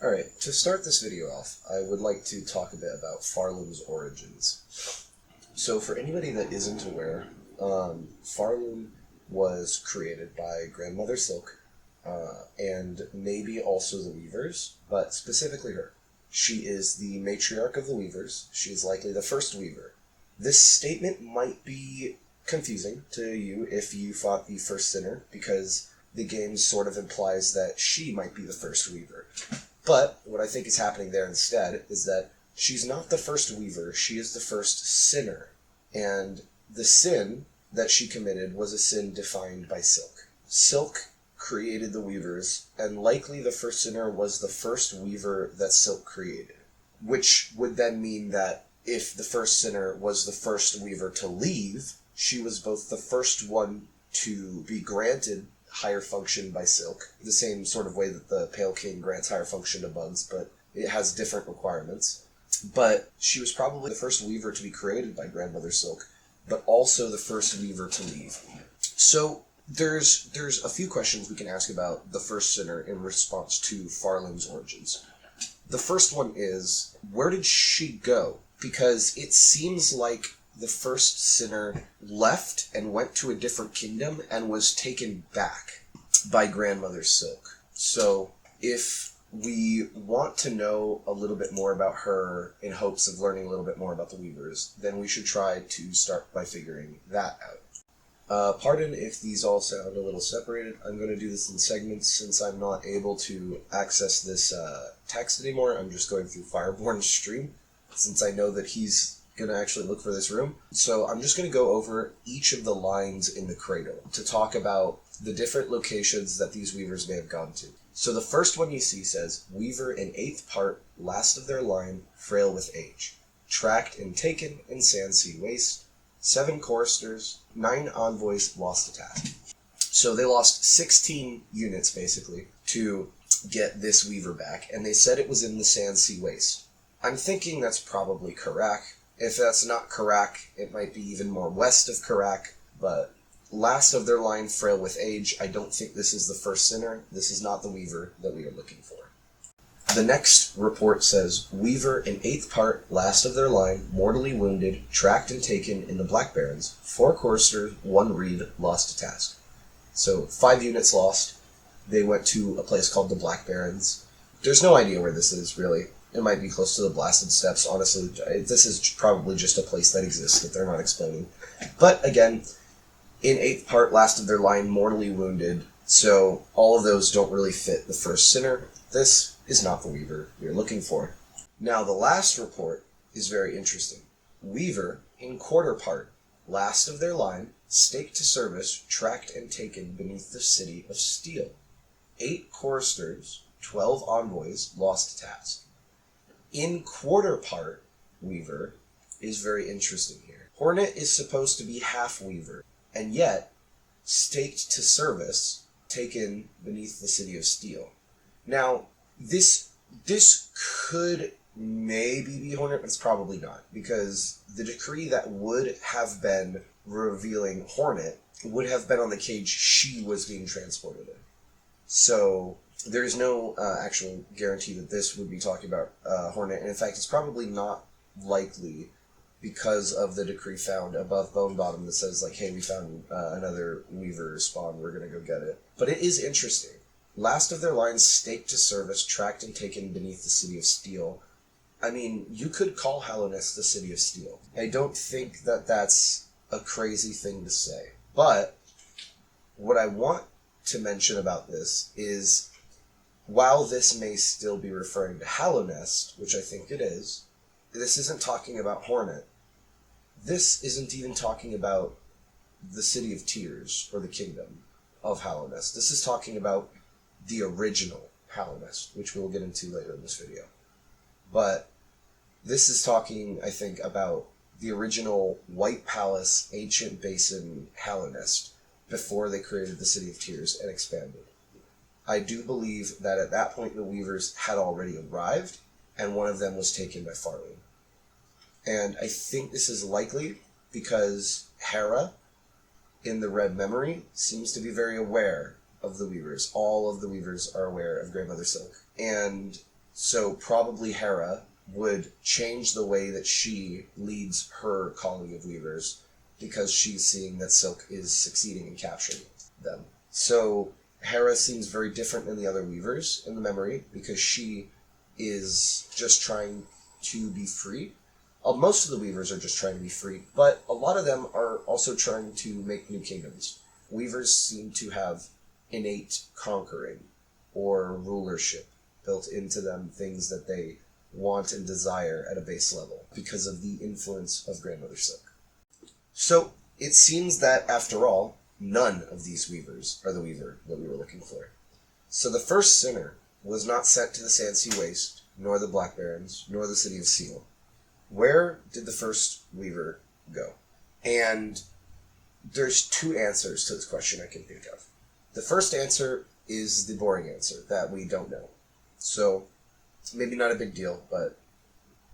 Alright, to start this video off, I would like to talk a bit about Pharloom's origins. So for anybody that isn't aware, Pharloom was created by Grandmother Silk, and maybe also the Weavers, but specifically her. She is the matriarch of the Weavers. She is likely the first Weaver. This statement might be confusing to you if you fought the first Sinner, because the game sort of implies that she might be the first Weaver. But what I think is happening there instead is that she's not the first Weaver, she is the first Sinner. And the sin that she committed was a sin defined by Silk. Silk created the Weavers, and likely the first Sinner was the first Weaver that Silk created. Which would then mean that if the first Sinner was the first Weaver to leave, she was both the first one to be granted higher function by Silk, the same sort of way that the Pale King grants higher function to bugs, but it has different requirements. But she was probably the first Weaver to be created by Grandmother Silk, but also the first Weaver to leave. So there's a few questions we can ask about the first Sinner in response to Pharloom's origins. The first one is, where did she go? Because it seems like the first Sinner left and went to a different kingdom and was taken back by Grandmother Silk. So if we want to know a little bit more about her in hopes of learning a little bit more about the Weavers, then we should try to start by figuring that out. Pardon if these all sound a little separated. I'm going to do this in segments since I'm not able to access this text anymore. I'm just going through Fireborn's stream since I know that he's going to actually look for this room. So I'm just going to go over each of the lines in the cradle to talk about the different locations that these Weavers may have gone to. So the first one you see says, Weaver in 8th part, last of their line, frail with age. Tracked and taken in Sandsea Waste. 7 choristers, 9 envoys lost to task. So they lost 16 units, basically, to get this Weaver back, and they said it was in the Sandsea Waste. I'm thinking that's probably Karak. If that's not Karak, it might be even more west of Karak, but last of their line, frail with age, I don't think this is the first Sinner. This is not the Weaver that we are looking for. The next report says, Weaver in 8th part, last of their line, mortally wounded, tracked and taken in the Black Barrens, 4 choristers, 1 reed, lost to task. So 5 units lost. They went to a place called the Black Barrens. There's no idea where this is, really. It might be close to the Blasted Steppes. Honestly, this is probably just a place that exists that they're not explaining. But again, in 8th part, last of their line, mortally wounded, so all of those don't really fit the first Sinner. This is not the Weaver we're looking for. Now, the last report is very interesting. Weaver, in quarter part, last of their line, staked to service, tracked and taken beneath the city of Steel. 8 choristers, 12 envoys, lost to task. In quarter part, Weaver is very interesting here. Hornet is supposed to be half Weaver, and yet staked to service, taken beneath the city of Steel. Now, this could maybe be Hornet, but it's probably not, because the decree that would have been revealing Hornet would have been on the cage she was being transported in. So there is no actual guarantee that this would be talking about Hornet, and in fact, it's probably not likely because of the decree found above Bone Bottom that says, like, hey, we found another Weaver spawn, we're going to go get it. But it is interesting. Last of their lines, staked to service, tracked and taken beneath the city of Steel. I mean, you could call Hallownest the city of Steel. I don't think that that's a crazy thing to say. But what I want to mention about this is, while this may still be referring to Hallownest, which I think it is, this isn't talking about Hornet. This isn't even talking about the City of Tears, or the Kingdom of Hallownest. This is talking about the original Hallownest, which we'll get into later in this video. But this is talking, I think, about the original White Palace, Ancient Basin Hallownest, before they created the City of Tears and expanded. I do believe that at that point the Weavers had already arrived, and one of them was taken by Pharloom. And I think this is likely because Hera, in the Red Memory, seems to be very aware of the Weavers. All of the Weavers are aware of Grandmother Silk. And So probably Hera would change the way that she leads her colony of weavers because she's seeing that Silk is succeeding in capturing them. So Hera seems very different than the other weavers in the memory because she is just trying to be free. Most of the weavers are just trying to be free, but a lot of them are also trying to make new kingdoms. Weavers seem to have innate conquering or rulership built into them, things that they want and desire at a base level because of the influence of Grandmother Silk. So it seems that, after all, none of these weavers are the weaver that we were looking for. So the first sinner was not sent to the Sandsea Waste, nor the Black Barrens, nor the City of Seal. Where did the first weaver go? And there's two answers to this question I can think of. The first answer is the boring answer, that we don't know. So maybe not a big deal, but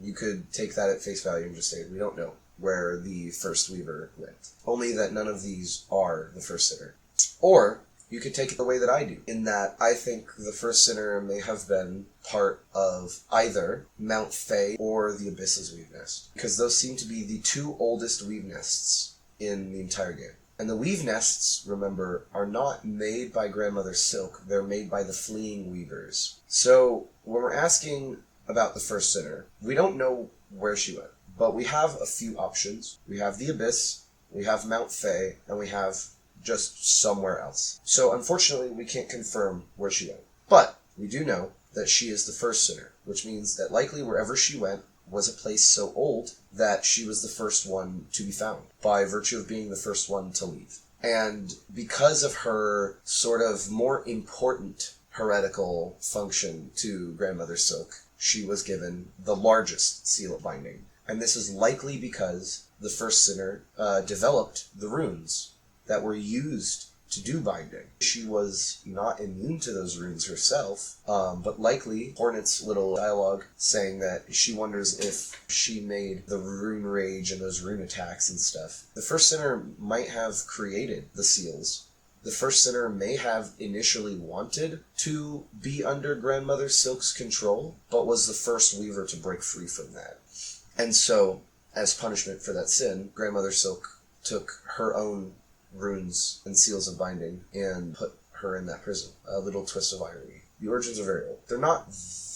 you could take that at face value and just say, we don't know where the first weaver went. Only that none of these are the first sinner. Or you could take it the way that I do, in that I think the first sinner may have been part of either Mount Fae or the Abyss's weave nest, because those seem to be the two oldest weave nests in the entire game. And the weave nests, remember, are not made by Grandmother Silk, they're made by the fleeing weavers. So when we're asking about the first sinner, we don't know where she went, but we have a few options. We have the Abyss, we have Mount Fae, and we have just somewhere else. So unfortunately, we can't confirm where she went. But we do know that she is the first sinner, which means that likely wherever she went was a place so old that she was the first one to be found, by virtue of being the first one to leave. And because of her sort of more important heretical function to Grandmother Silk, she was given the largest seal of binding. And this is likely because the first sinner developed the runes that were used to do binding. She was not immune to those runes herself, but likely Hornet's little dialogue saying that she wonders if she made the rune rage and those rune attacks and stuff. The first sinner might have created the seals. The first sinner may have initially wanted to be under Grandmother Silk's control, but was the first weaver to break free from that. And so, as punishment for that sin, Grandmother Silk took her own runes and seals of binding and put her in that prison. A little twist of irony. The origins are very old. They're not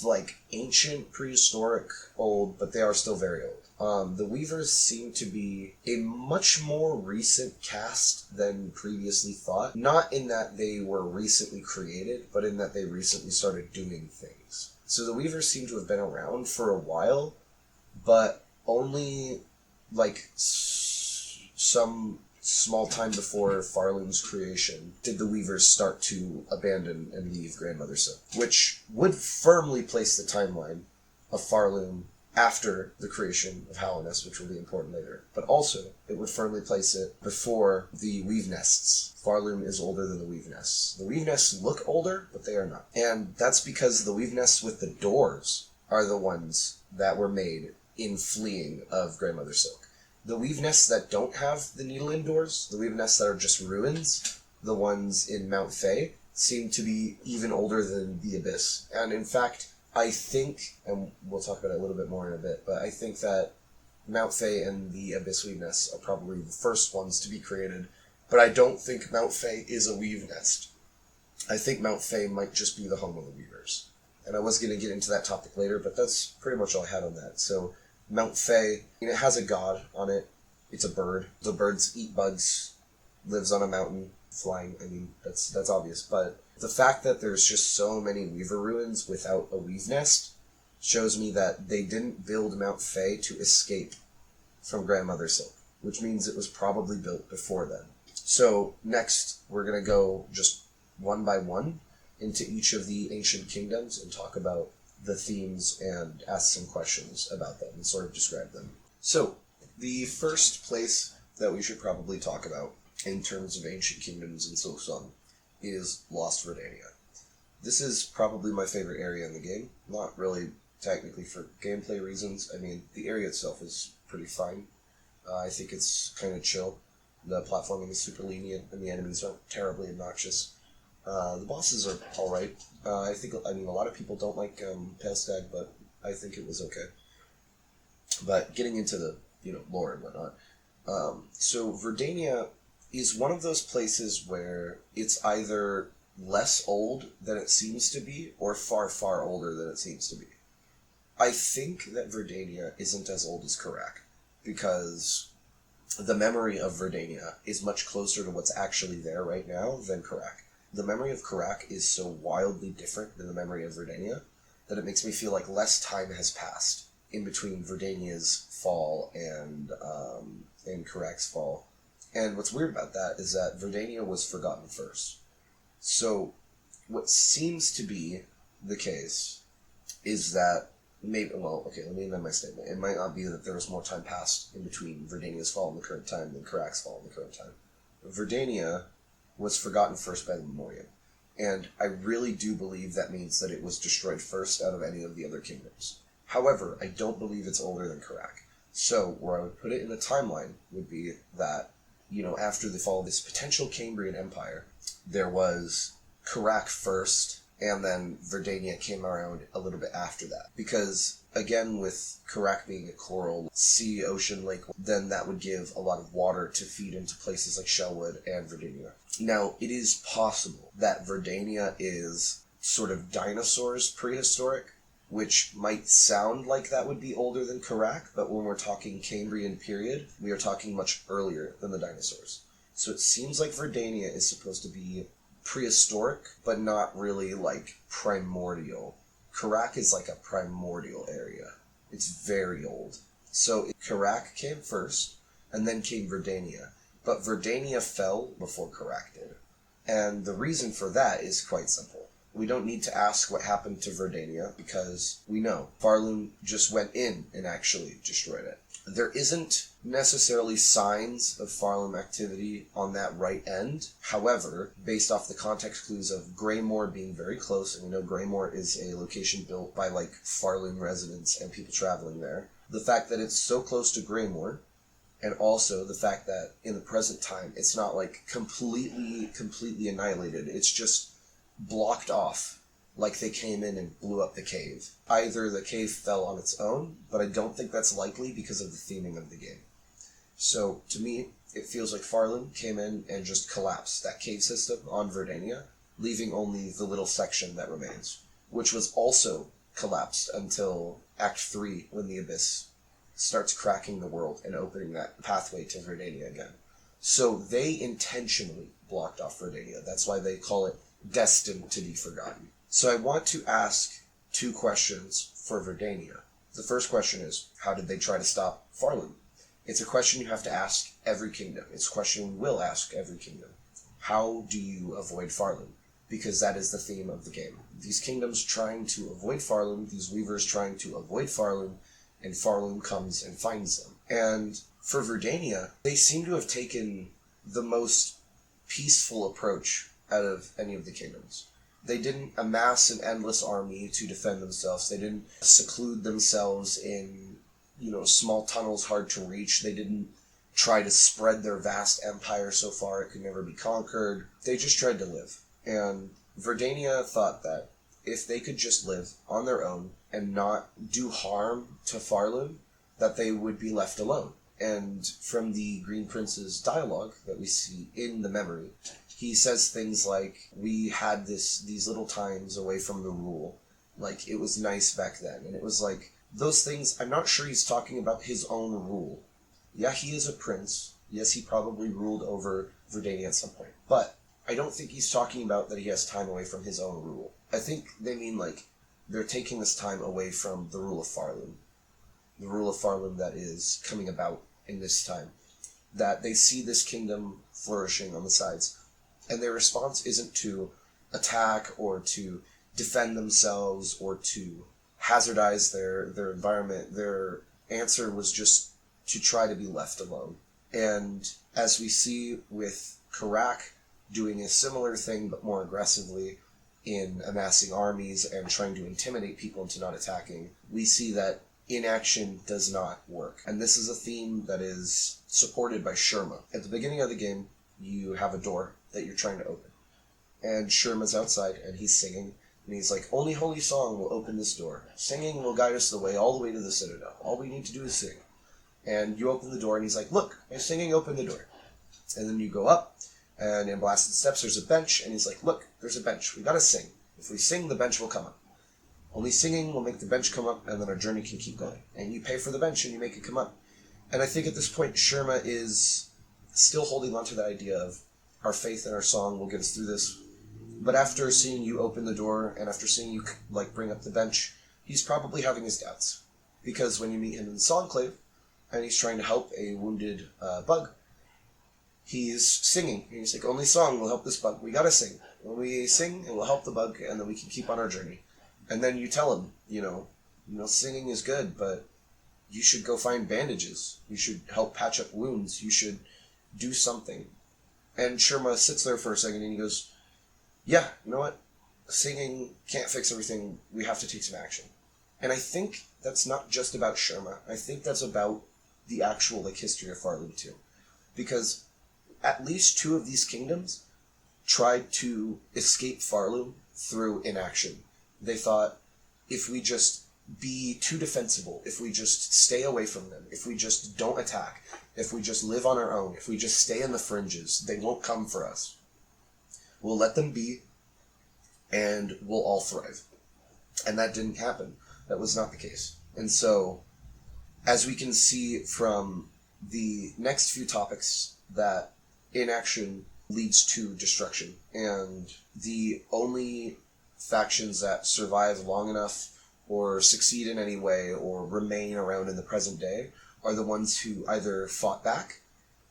like ancient, prehistoric old, but they are still very old. The Weavers seem to be a much more recent cast than previously thought. Not in that they were recently created, but in that they recently started doing things. So the Weavers seem to have been around for a while, but only like some small time before Pharloom's creation did the Weavers start to abandon and leave Grandmother Silk, which would firmly place the timeline of Pharloom after the creation of Hallownest, which will be important later. But also, it would firmly place it before the Weave Nests. Pharloom is older than the Weave Nests. The Weave Nests look older, but they are not. And that's because the Weave Nests with the doors are the ones that were made in fleeing of Grandmother Silk. The weave nests that don't have the needle indoors, the weave nests that are just ruins, the ones in Mount Fae, seem to be even older than the Abyss. And in fact, I think, and we'll talk about it a little bit more in a bit, but I think that Mount Fae and the Abyss weave nests are probably the first ones to be created, but I don't think Mount Fae is a weave nest. I think Mount Fae might just be the home of the weavers. And I was going to get into that topic later, but that's pretty much all I had on that. So Mount Fae, it has a god on it. It's a bird. The birds eat bugs, lives on a mountain, flying. I mean, that's obvious. But the fact that there's just so many weaver ruins without a weave nest shows me that they didn't build Mount Fae to escape from Grandmother Silk, which means it was probably built before then. So next, we're going to go just one by one into each of the ancient kingdoms and talk about the themes and ask some questions about them and sort of describe them. So, the first place that we should probably talk about in terms of ancient kingdoms in Silksong is Lost Redania. This is probably my favorite area in the game, not really technically for gameplay reasons. I mean, the area itself is pretty fine. I think it's kind of chill. The platforming is super lenient and the enemies aren't terribly obnoxious. The bosses are alright. I mean, a lot of people don't like Pale Stag, but I think it was okay. But getting into the, lore and whatnot. So Verdania is one of those places where it's either less old than it seems to be, or far, far older than it seems to be. I think that Verdania isn't as old as Karak, because the memory of Verdania is much closer to what's actually there right now than Karak. The memory of Karak is so wildly different than the memory of Verdania that it makes me feel like less time has passed in between Verdania's fall and Karak's fall. And what's weird about that is that Verdania was forgotten first. So what seems to be the case is that let me amend my statement. It might not be that there was more time passed in between Verdania's fall in the current time than Karak's fall in the current time. Verdania was forgotten first by the Memoriam, and I really do believe that means that it was destroyed first out of any of the other kingdoms. However, I don't believe it's older than Karak. So, where I would put it in the timeline would be that, after the fall of this potential Cambrian empire, there was Karak first, and then Verdania came around a little bit after that. Because, again, with Karak being a coral sea, ocean, lake, then that would give a lot of water to feed into places like Shellwood and Verdania. Now, it is possible that Verdania is sort of dinosaurs prehistoric, which might sound like that would be older than Karak, but when we're talking Cambrian period, we are talking much earlier than the dinosaurs. So it seems like Verdania is supposed to be prehistoric, but not really like primordial. Karak is like a primordial area. It's very old. So Karak came first, and then came Verdania. But Verdania fell before Karak did. And the reason for that is quite simple. We don't need to ask what happened to Verdania, because we know. Pharloom just went in and actually destroyed it. There isn't necessarily signs of Pharloom activity on that right end. However, based off the context clues of Greymoor being very close, and we know Greymoor is a location built by Pharloom residents and people traveling there, the fact that it's so close to Greymoor, and also the fact that in the present time it's not completely annihilated, it's just blocked off, like they came in and blew up the cave. Either the cave fell on its own, but I don't think that's likely because of the theming of the game. So, to me, it feels like Pharloom came in and just collapsed that cave system on Verdania, leaving only the little section that remains, which was also collapsed until Act 3, when the Abyss starts cracking the world and opening that pathway to Verdania again. So they intentionally blocked off Verdania. That's why they call it destined to be forgotten. So I want to ask two questions for Verdania. The first question is, how did they try to stop Pharloom? It's a question you have to ask every kingdom. It's a question we will ask every kingdom. How do you avoid Pharloom? Because that is the theme of the game. These kingdoms trying to avoid Pharloom, these weavers trying to avoid Pharloom, and Pharloom comes and finds them. And for Verdania, they seem to have taken the most peaceful approach out of any of the kingdoms. They didn't amass an endless army to defend themselves. They didn't seclude themselves in, small tunnels hard to reach. They didn't try to spread their vast empire so far it could never be conquered. They just tried to live. And Verdania thought that if they could just live on their own and not do harm to Pharloom, that they would be left alone. And from the Green Prince's dialogue that we see in the memory, he says things like, we had these little times away from the rule, like it was nice back then. And it was like, those things, I'm not sure he's talking about his own rule. Yeah, he is a prince. Yes, he probably ruled over Verdania at some point. But I don't think he's talking about that he has time away from his own rule. I think they mean they're taking this time away from the rule of Pharloom. The rule of Pharloom that is coming about in this time. That they see this kingdom flourishing on the sides. And their response isn't to attack or to defend themselves or to hazardize their environment. Their answer was just to try to be left alone. And as we see with Karak doing a similar thing but more aggressively in amassing armies and trying to intimidate people into not attacking, we see that inaction does not work. And this is a theme that is supported by Sherma. At the beginning of the game, you have a door that you're trying to open. and Sherma's outside, and he's singing, and he's like, only holy song will open this door. Singing will guide us the way, all the way to the Citadel. All we need to do is sing. And you open the door, and he's like, look, my singing opened the door. And then you go up, and in Blasted Steps there's a bench, and he's like, look, there's a bench. We gotta sing. If we sing, the bench will come up. Only singing will make the bench come up, and then our journey can keep going. And you pay for the bench, and you make it come up. And I think at this point, Sherma is still holding on to the idea of our faith and our song will get us through this. But after seeing you open the door, and after seeing you bring up the bench, he's probably having his doubts. Because when you meet him in the Songclave, and he's trying to help a wounded bug, he's singing. And he's like, only song will help this bug. We gotta sing. When we sing, it will help the bug, and then we can keep on our journey. And then you tell him, singing is good, but you should go find bandages. You should help patch up wounds. You should do something. And Sherma sits there for a second, and he goes, yeah, you know what? Singing can't fix everything. We have to take some action. And I think that's not just about Sherma. I think that's about the actual history of Pharloom too. Because at least 2 of these kingdoms tried to escape Pharloom through inaction. They thought, if we just be too defensible, if we just stay away from them, if we just don't attack, if we just live on our own, if we just stay in the fringes, they won't come for us. We'll let them be, and we'll all thrive. And that didn't happen. That was not the case. And so, as we can see from the next few topics, that inaction leads to destruction. And the only factions that survive long enough or succeed in any way or remain around in the present day are the ones who either fought back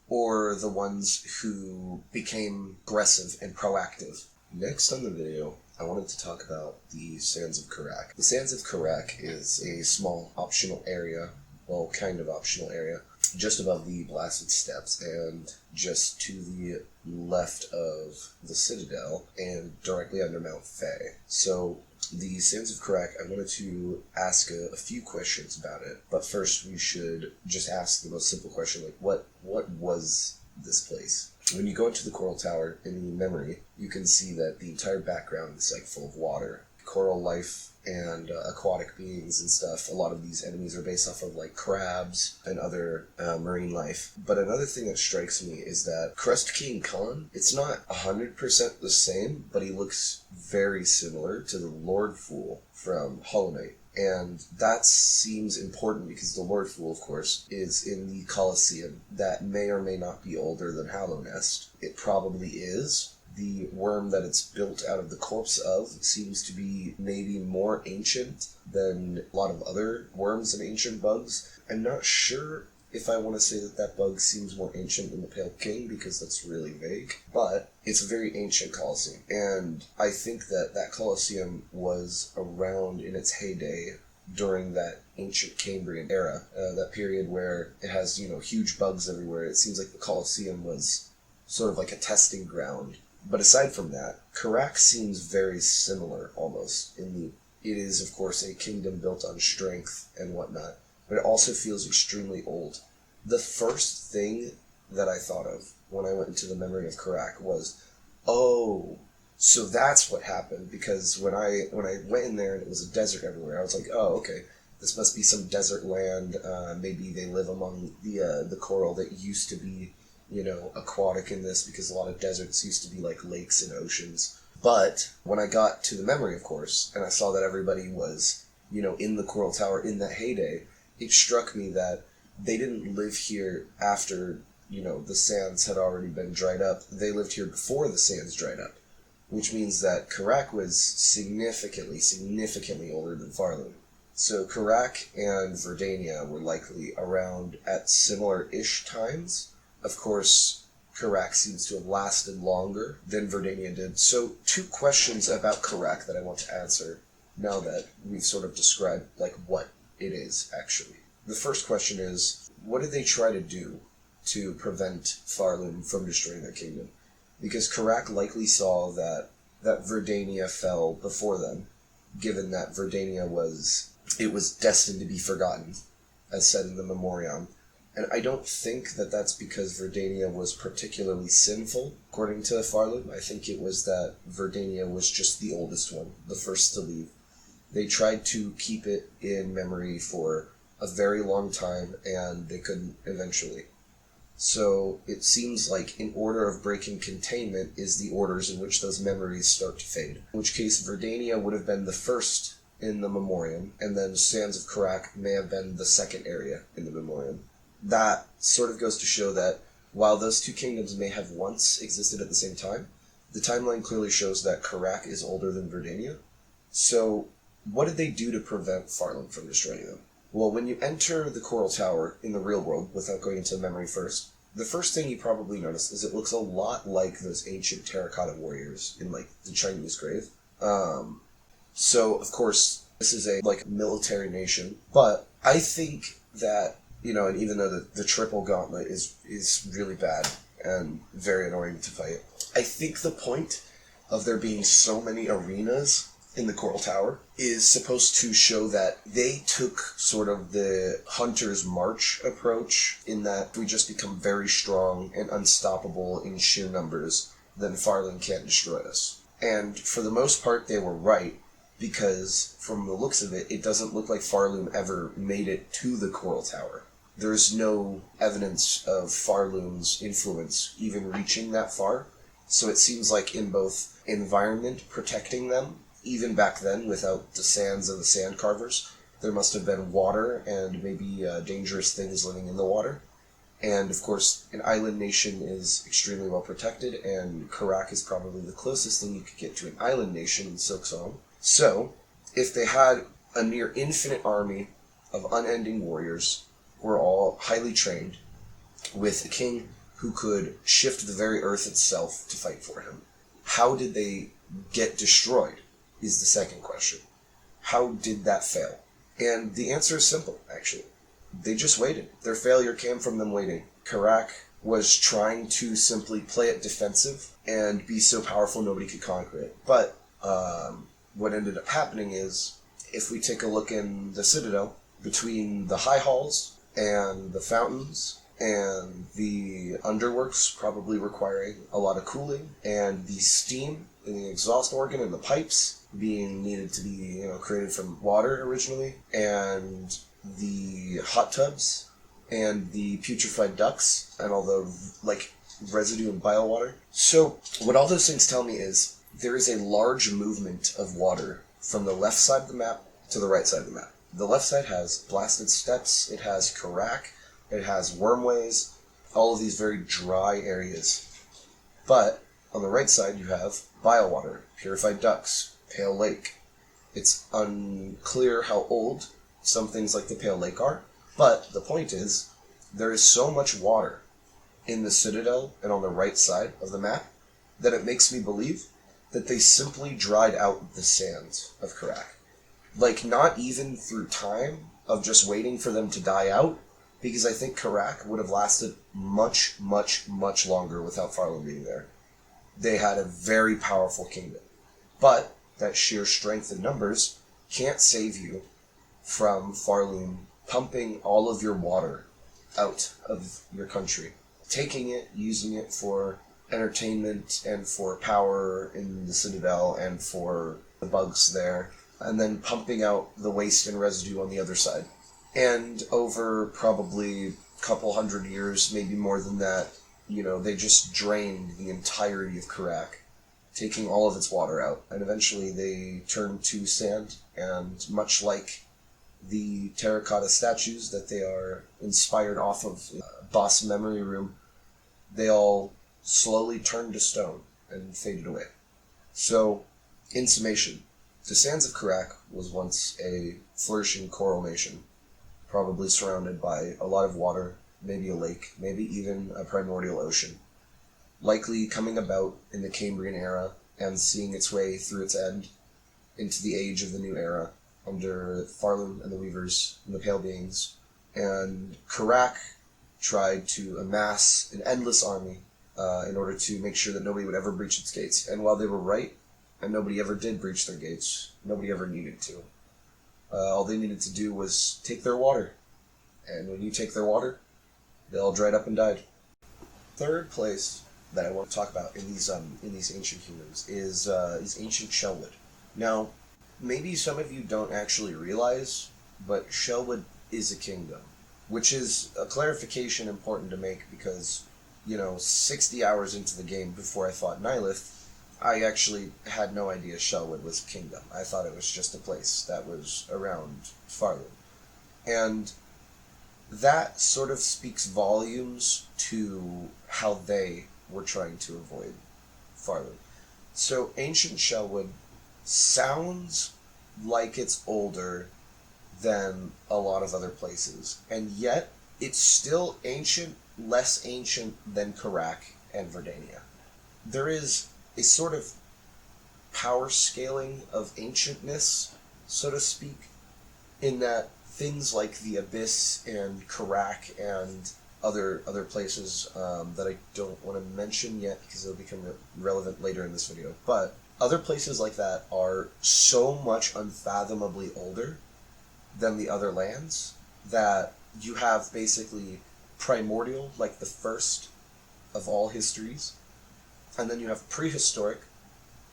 or the ones who became aggressive and proactive. Next on the video, I wanted to talk about the Sands of Karak. The Sands of Karak is a small optional area, well, kind of optional area, just above the Blasted Steps and just to the left of the Citadel and directly under Mount Fae. So the Sands of Karak, I wanted to ask a few questions about it, but first we should just ask the most simple question, what was this place? When you go into the Coral Tower in the memory, you can see that the entire background is full of water. Coral life and aquatic beings and stuff. A lot of these enemies are based off of crabs and other marine life. But another thing that strikes me is that Crust King Khan, it's not 100% the same, but he looks very similar to the Lord Fool from Hollow Knight. And that seems important because the Lord Fool, of course, is in the Colosseum that may or may not be older than Hallownest. It probably is. The worm that it's built out of the corpse of seems to be maybe more ancient than a lot of other worms and ancient bugs. I'm not sure if I want to say that bug seems more ancient than the Pale King, because that's really vague, but it's a very ancient Colosseum. And I think that Colosseum was around in its heyday during that ancient Cambrian era, that period where it has, huge bugs everywhere. It seems like the Colosseum was sort of like a testing ground. But aside from that, Karak seems very similar, almost. It is, of course, a kingdom built on strength and whatnot, but it also feels extremely old. The first thing that I thought of when I went into the memory of Karak was, oh, so that's what happened, because when I went in there and it was a desert everywhere, I was like, oh, okay, this must be some desert land. Maybe they live among the coral that used to be aquatic in this, because a lot of deserts used to be like lakes and oceans. But when I got to the memory, of course, and I saw that everybody was, in the Coral Tower in that heyday, it struck me that they didn't live here after, the sands had already been dried up. They lived here before the sands dried up, which means that Karak was significantly older than Pharloom. So Karak and Verdania were likely around at similar-ish times. Of course, Karak seems to have lasted longer than Verdania did. So 2 questions about Karak that I want to answer now that we've sort of described what it is, actually. The first question is, what did they try to do to prevent Pharloom from destroying their kingdom? Because Karak likely saw that Verdania fell before them, given that Verdania was destined to be forgotten, as said in the Memoriam. And I don't think that that's because Verdania was particularly sinful, according to Pharloom. I think it was that Verdania was just the oldest one, the first to leave. They tried to keep it in memory for a very long time, and they couldn't eventually. So it seems like in order of breaking containment is the orders in which those memories start to fade. In which case Verdania would have been the first in the Memoriam, and then Sands of Karak may have been the second area in the Memoriam. That sort of goes to show that while those two kingdoms may have once existed at the same time, the timeline clearly shows that Karak is older than Verdania. So what did they do to prevent Pharloom from destroying them? Well, when you enter the Coral Tower in the real world, without going into memory first, the first thing you probably notice is it looks a lot like those ancient terracotta warriors in, like, the Chinese grave. So, of course, this is a, like, military nation, but I think that, you know, and even though the triple gauntlet is really bad and very annoying to fight, I think the point of there being so many arenas in the Coral Tower is supposed to show that they took sort of the Hunter's March approach, in that we just become very strong and unstoppable in sheer numbers, then Pharloom can't destroy us. And for the most part, they were right, because from the looks of it, it doesn't look like Pharloom ever made it to the Coral Tower. There's no evidence of Pharloom's influence even reaching that far, so it seems like in both environment protecting them, even back then, without the sands of the sand carvers, there must have been water and maybe dangerous things living in the water. And, of course, an island nation is extremely well protected, and Karak is probably the closest thing you could get to an island nation in Silksong. So, if they had a near infinite army of unending warriors who were all highly trained, with a king who could shift the very earth itself to fight for him, how did they get destroyed? Is the second question. How did that fail? And the answer is simple, actually. They just waited. Their failure came from them waiting. Karak was trying to simply play it defensive and be so powerful nobody could conquer it. But what ended up happening is, if we take a look in the Citadel, between the high halls and the fountains and the underworks probably requiring a lot of cooling, and the steam in the exhaust organ and the pipes being needed to be, you know, created from water originally, and the hot tubs and the putrefied ducts and all the, like, residue and biowater. So what all those things tell me is there is a large movement of water from the left side of the map to the right side of the map. The left side has blasted steppes, it has Karak, it has wormways, all of these very dry areas. But on the right side you have biowater, purified ducts, Pale Lake. It's unclear how old some things like the Pale Lake are, but the point is, there is so much water in the Citadel and on the right side of the map that it makes me believe that they simply dried out the sands of Karak. Like, not even through time of just waiting for them to die out, because I think Karak would have lasted much, much, much longer without Pharloom being there. They had a very powerful kingdom. But that sheer strength in numbers can't save you from Pharloom pumping all of your water out of your country, taking it, using it for entertainment and for power in the Citadel and for the bugs there, and then pumping out the waste and residue on the other side. And over probably a couple hundred years, maybe more than that, you know, they just drained the entirety of Karak, taking all of its water out, and eventually they turned to sand, and much like the terracotta statues that they are inspired off of Boss Memory Room, they all slowly turned to stone and faded away. So, in summation, the Sands of Karak was once a flourishing coral nation, probably surrounded by a lot of water, maybe a lake, maybe even a primordial ocean, likely coming about in the Cambrian era and seeing its way through its end into the age of the new era under Pharloom and the Weavers and the Pale Beings. And Karak tried to amass an endless army in order to make sure that nobody would ever breach its gates. And while they were right, and nobody ever did breach their gates, nobody ever needed to. All they needed to do was take their water. And when you take their water, They all dried up and died. Third place that I want to talk about in these ancient kingdoms is ancient Shellwood. Now, maybe some of you don't actually realize, but Shellwood is a kingdom, which is a clarification important to make because, 60 hours into the game before I fought Nihilith, I actually had no idea Shellwood was a kingdom. I thought it was just a place that was around Pharloom. And that sort of speaks volumes to how they were trying to avoid Pharloom. So ancient Shellwood sounds like it's older than a lot of other places, and yet it's still ancient, less ancient than Karak and Verdania. There is a sort of power scaling of ancientness, so to speak, in that things like the Abyss and Karak and other places that I don't want to mention yet because they'll become relevant later in this video, but other places like that are so much unfathomably older than the other lands that you have basically primordial, like the first of all histories, and then you have prehistoric,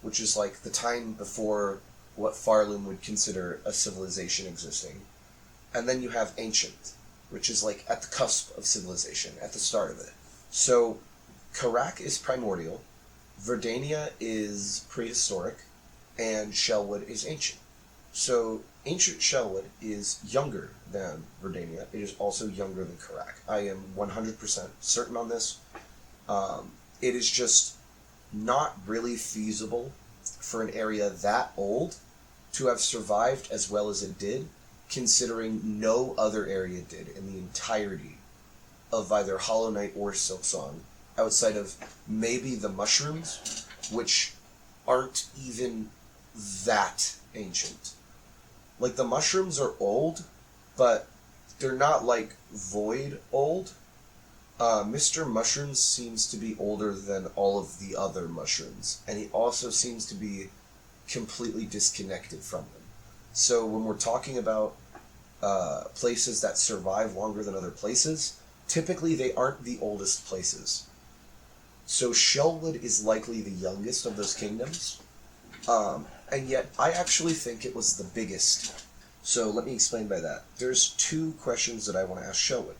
which is like the time before what Pharloom would consider a civilization existing, and then you have ancient, which is like at the cusp of civilization, at the start of it. So Karak is primordial, Verdania is prehistoric, and Shellwood is ancient. So ancient Shellwood is younger than Verdania. It is also younger than Karak. I am 100% certain on this. It is just not really feasible for an area that old to have survived as well as it did, considering no other area did in the entirety of either Hollow Knight or Silksong, outside of maybe the mushrooms, which aren't even that ancient. Like, the mushrooms are old, but they're not, like, void old. Mr. Mushrooms seems to be older than all of the other mushrooms, and he also seems to be completely disconnected from them. So when we're talking about places that survive longer than other places, typically they aren't the oldest places. So Shellwood is likely the youngest of those kingdoms, and yet I actually think it was the biggest. So let me explain by that. There's two questions that I want to ask Shellwood.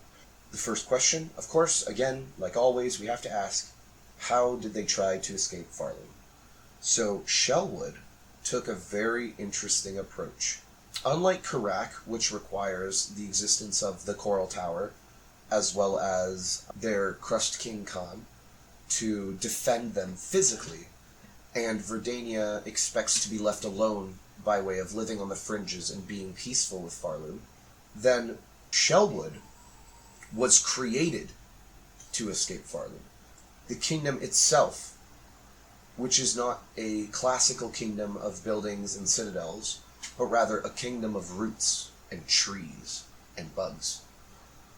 The first question, of course, again, like always, we have to ask, how did they try to escape Pharloom? So Shellwood took a very interesting approach. Unlike Karak, which requires the existence of the Coral Tower, as well as their Crust King Khan, to defend them physically, and Verdania expects to be left alone by way of living on the fringes and being peaceful with Pharloom, then Shellwood was created to escape Pharloom. The kingdom itself, which is not a classical kingdom of buildings and citadels, but rather a kingdom of roots and trees and bugs.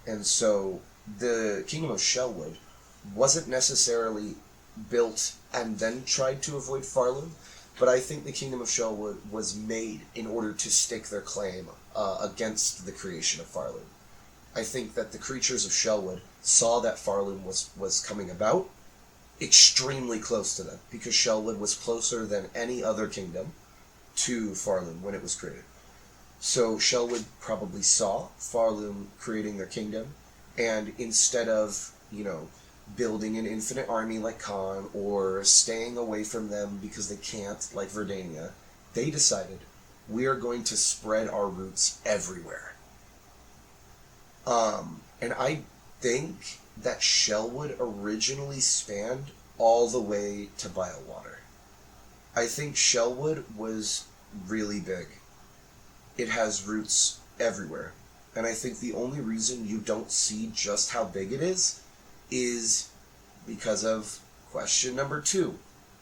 And so the kingdom of Shellwood wasn't necessarily built and then tried to avoid Pharloom, but I think the kingdom of Shellwood was made in order to stake their claim against the creation of Pharloom. I think that the creatures of Shellwood saw that Pharloom was coming about extremely close to them, because Shellwood was closer than any other kingdom to Pharloom when it was created. So Shellwood probably saw Pharloom creating their kingdom, and instead of, building an infinite army like Khan, or staying away from them because they can't, like Verdania, they decided, we are going to spread our roots everywhere. And I think that Shellwood originally spanned all the way to Bilewater. I think Shellwood was really big. It has roots everywhere. And I think the only reason you don't see just how big it is because of question number 2.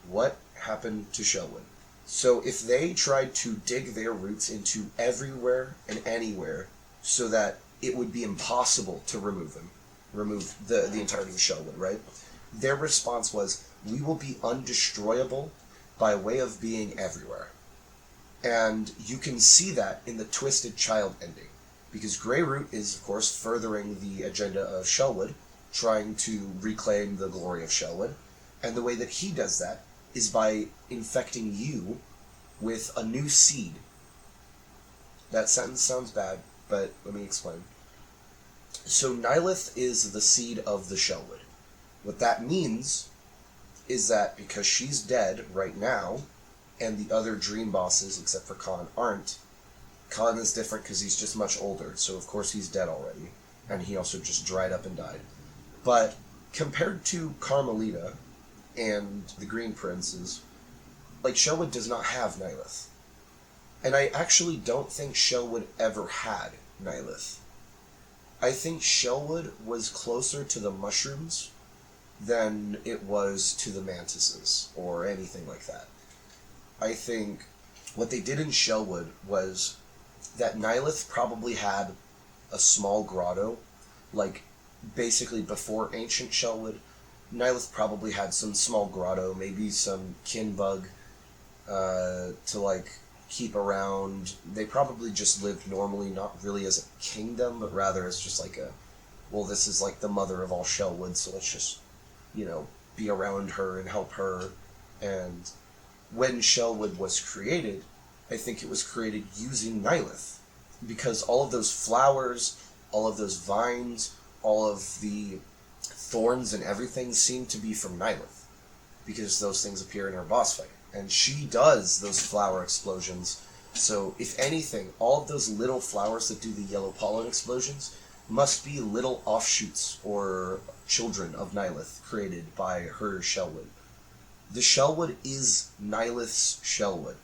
What happened to Shellwood? So if they tried to dig their roots into everywhere and anywhere so that it would be impossible to remove the entirety of Shellwood, right? Their response was, we will be undestroyable by way of being everywhere. And you can see that in the Twisted Child ending. Because Grey Root is, of course, furthering the agenda of Shellwood, trying to reclaim the glory of Shellwood. And the way that he does that is by infecting you with a new seed. That sentence sounds bad, but let me explain. So Nihilith is the seed of the Shellwood. What that means is that because she's dead right now, and the other dream bosses, except for Khan, aren't, Khan is different because he's just much older, so of course he's dead already, and he also just dried up and died. But compared to Carmelita and the Green Princes, like, Shellwood does not have Nihilith. And I actually don't think Shellwood ever had Nihilith. I think Shellwood was closer to the mushrooms than it was to the mantises, or anything like that. I think what they did in Shellwood was that Nihilith probably had a small grotto, like, basically before Ancient Shellwood. Nihilith probably had some small grotto, maybe some kin bug, to, like, keep around. They probably just lived normally, not really as a kingdom, but rather as just like well, this is like the mother of all Shellwood, so let's just, be around her and help her. And when Shellwood was created, I think it was created using Nihilith, because all of those flowers, all of those vines, all of the thorns and everything seem to be from Nihilith, because those things appear in her boss fight. And she does those flower explosions. So, if anything, all of those little flowers that do the yellow pollen explosions must be little offshoots or children of Nihilith created by her Shellwood. The Shellwood is Nihilith's Shellwood,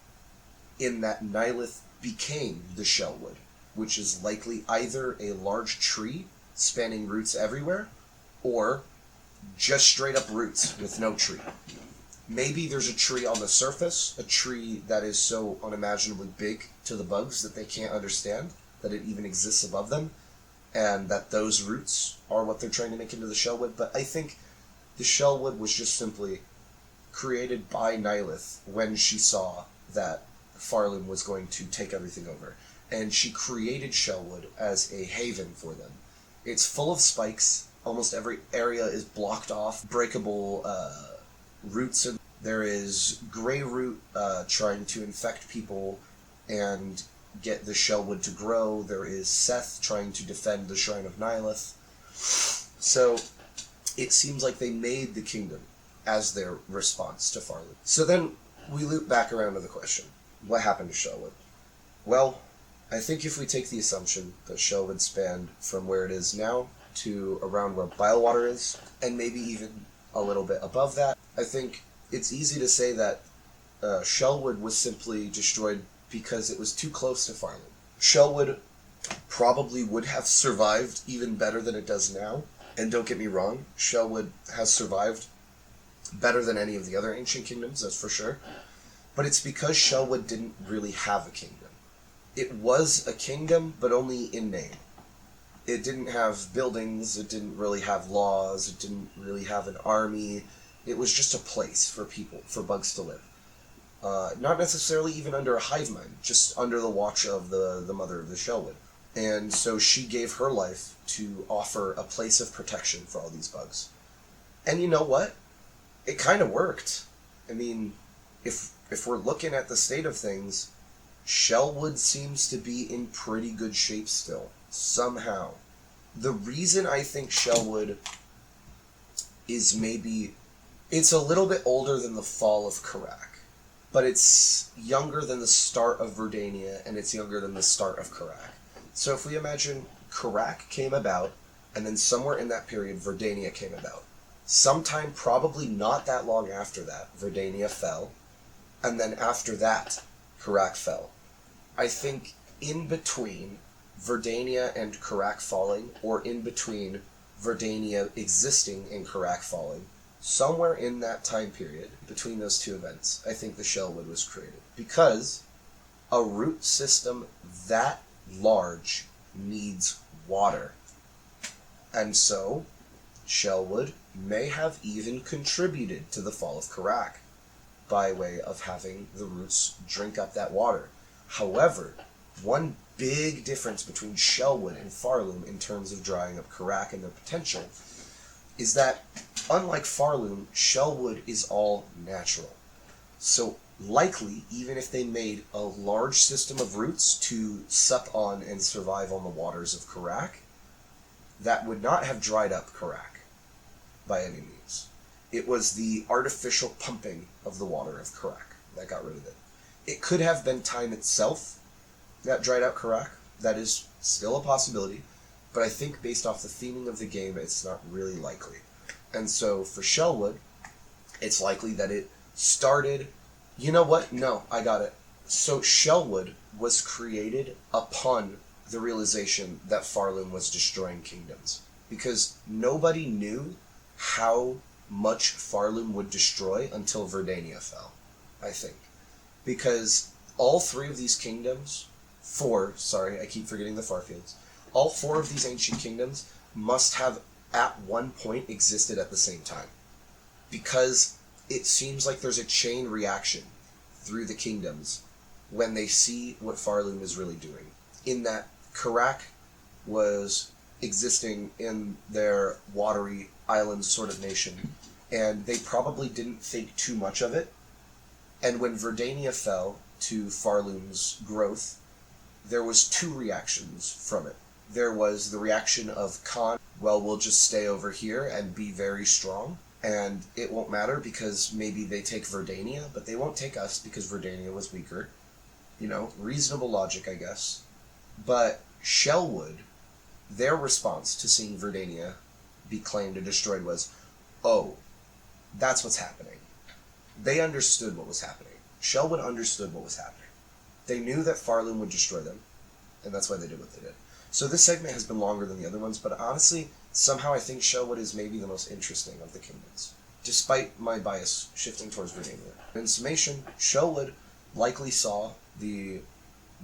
in that Nihilith became the Shellwood, which is likely either a large tree spanning roots everywhere, or just straight up roots with no tree. Maybe there's a tree on the surface, a tree that is so unimaginably big to the bugs that they can't understand that it even exists above them, and that those roots are what they're trying to make into the Shellwood. But I think the Shellwood was just simply created by Nihilith when she saw that Pharloom was going to take everything over. And she created Shellwood as a haven for them. It's full of spikes. Almost every area is blocked off, breakable roots. And there is Grey Root trying to infect people and get the Shellwood to grow. There is Seth trying to defend the Shrine of Nihilith. So it seems like they made the kingdom as their response to Pharloom. So then we loop back around to the question, what happened to Shellwood? Well, I think if we take the assumption that Shellwood spanned from where it is now to around where Bilewater is, and maybe even a little bit above that, I think it's easy to say that Shellwood was simply destroyed because it was too close to Pharloom. Shellwood probably would have survived even better than it does now, and don't get me wrong, Shellwood has survived better than any of the other ancient kingdoms, that's for sure, but it's because Shellwood didn't really have a kingdom. It was a kingdom, but only in name. It didn't have buildings, it didn't really have laws, it didn't really have an army. It was just a place for people, for bugs to live. Not necessarily even under a hive mind, just under the watch of the mother of the Shellwood. And so she gave her life to offer a place of protection for all these bugs. And you know what? It kind of worked. I mean, if we're looking at the state of things, Shellwood seems to be in pretty good shape still, somehow. The reason I think Shellwood is maybe... It's a little bit older than the fall of Karak, but it's younger than the start of Verdania, and it's younger than the start of Karak. So if we imagine Karak came about, and then somewhere in that period, Verdania came about. Sometime probably not that long after that, Verdania fell, and then after that, Karak fell. I think in between Verdania and Karak falling, or in between Verdania existing and Karak falling, somewhere in that time period, between those two events, I think the Shellwood was created. Because a root system that large needs water. And so, Shellwood may have even contributed to the fall of Karak by way of having the roots drink up that water. However, one big difference between Shellwood and Pharloom in terms of drying up Karak and their potential is that, unlike Pharloom, Shellwood is all natural. So likely, even if they made a large system of roots to sup on and survive on the waters of Karak, that would not have dried up Karak by any means. It was the artificial pumping of the water of Karak that got rid of it. It could have been time itself that dried out Karak. That is still a possibility, but I think based off the theming of the game, it's not really likely. And so for Shellwood, it's likely that it started... You know what? No, I got it. So Shellwood was created upon the realization that Pharloom was destroying kingdoms. Because nobody knew how much Pharloom would destroy until Verdania fell, I think. Because all three of these kingdoms, I keep forgetting the Farfields, all four of these ancient kingdoms must have at one point existed at the same time. Because it seems like there's a chain reaction through the kingdoms when they see what Pharloom is really doing. In that Karak was existing in their watery island sort of nation, and they probably didn't think too much of it. And when Verdania fell to Pharloom's growth, there was two reactions from it. There was the reaction of Khan, well, we'll just stay over here and be very strong, and it won't matter because maybe they take Verdania, but they won't take us because Verdania was weaker. You know, reasonable logic, I guess. But Shellwood, their response to seeing Verdania be claimed and destroyed was, oh, that's what's happening. They understood what was happening. Shellwood understood what was happening. They knew that Pharloom would destroy them, and that's why they did what they did. So this segment has been longer than the other ones, but honestly, somehow I think Shellwood is maybe the most interesting of the kingdoms, despite my bias shifting towards Verdania. In summation, Shellwood likely saw the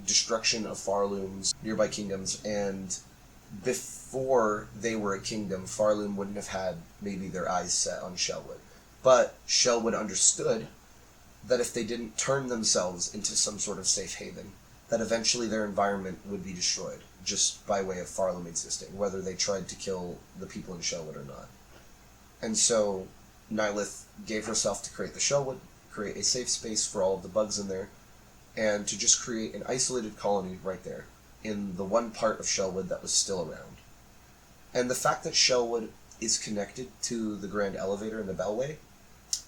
destruction of Pharloom's nearby kingdoms, and before they were a kingdom, Pharloom wouldn't have had maybe their eyes set on Shellwood. But Shellwood understood that if they didn't turn themselves into some sort of safe haven, that eventually their environment would be destroyed, just by way of Pharloom existing, whether they tried to kill the people in Shellwood or not. And so Nylith gave herself to create the Shellwood, create a safe space for all of the bugs in there, and to just create an isolated colony right there, in the one part of Shellwood that was still around. And the fact that Shellwood is connected to the Grand Elevator and the Bellway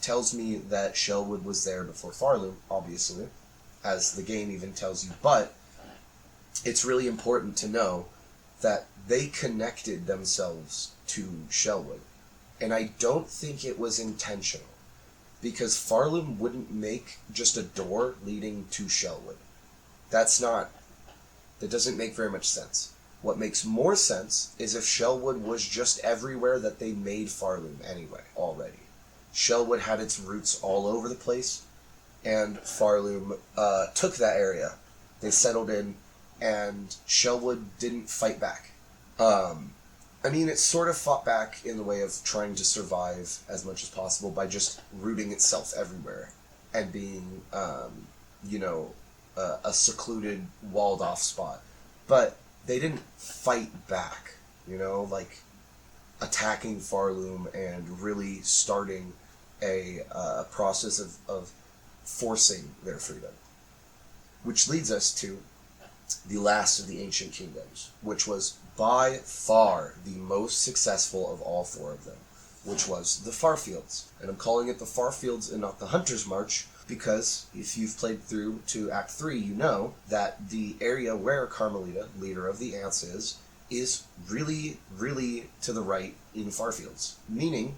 tells me that Shellwood was there before Pharloom, obviously, as the game even tells you, but it's really important to know that they connected themselves to Shellwood. And I don't think it was intentional, because Pharloom wouldn't make just a door leading to Shellwood. That doesn't make very much sense. What makes more sense is if Shellwood was just everywhere that they made Pharloom anyway, already. Shellwood had its roots all over the place, and Pharloom took that area. They settled in, and Shellwood didn't fight back. I mean, it sort of fought back in the way of trying to survive as much as possible by just rooting itself everywhere and being, a secluded, walled-off spot. But they didn't fight back, like attacking Pharloom and really starting a process of forcing their freedom. Which leads us to the last of the ancient kingdoms, which was by far the most successful of all four of them, which was the Farfields. And I'm calling it the Farfields and not the Hunter's March, because if you've played through to Act 3, you know that the area where Carmelita, leader of the Ants, is really, really to the right in Farfields. Meaning,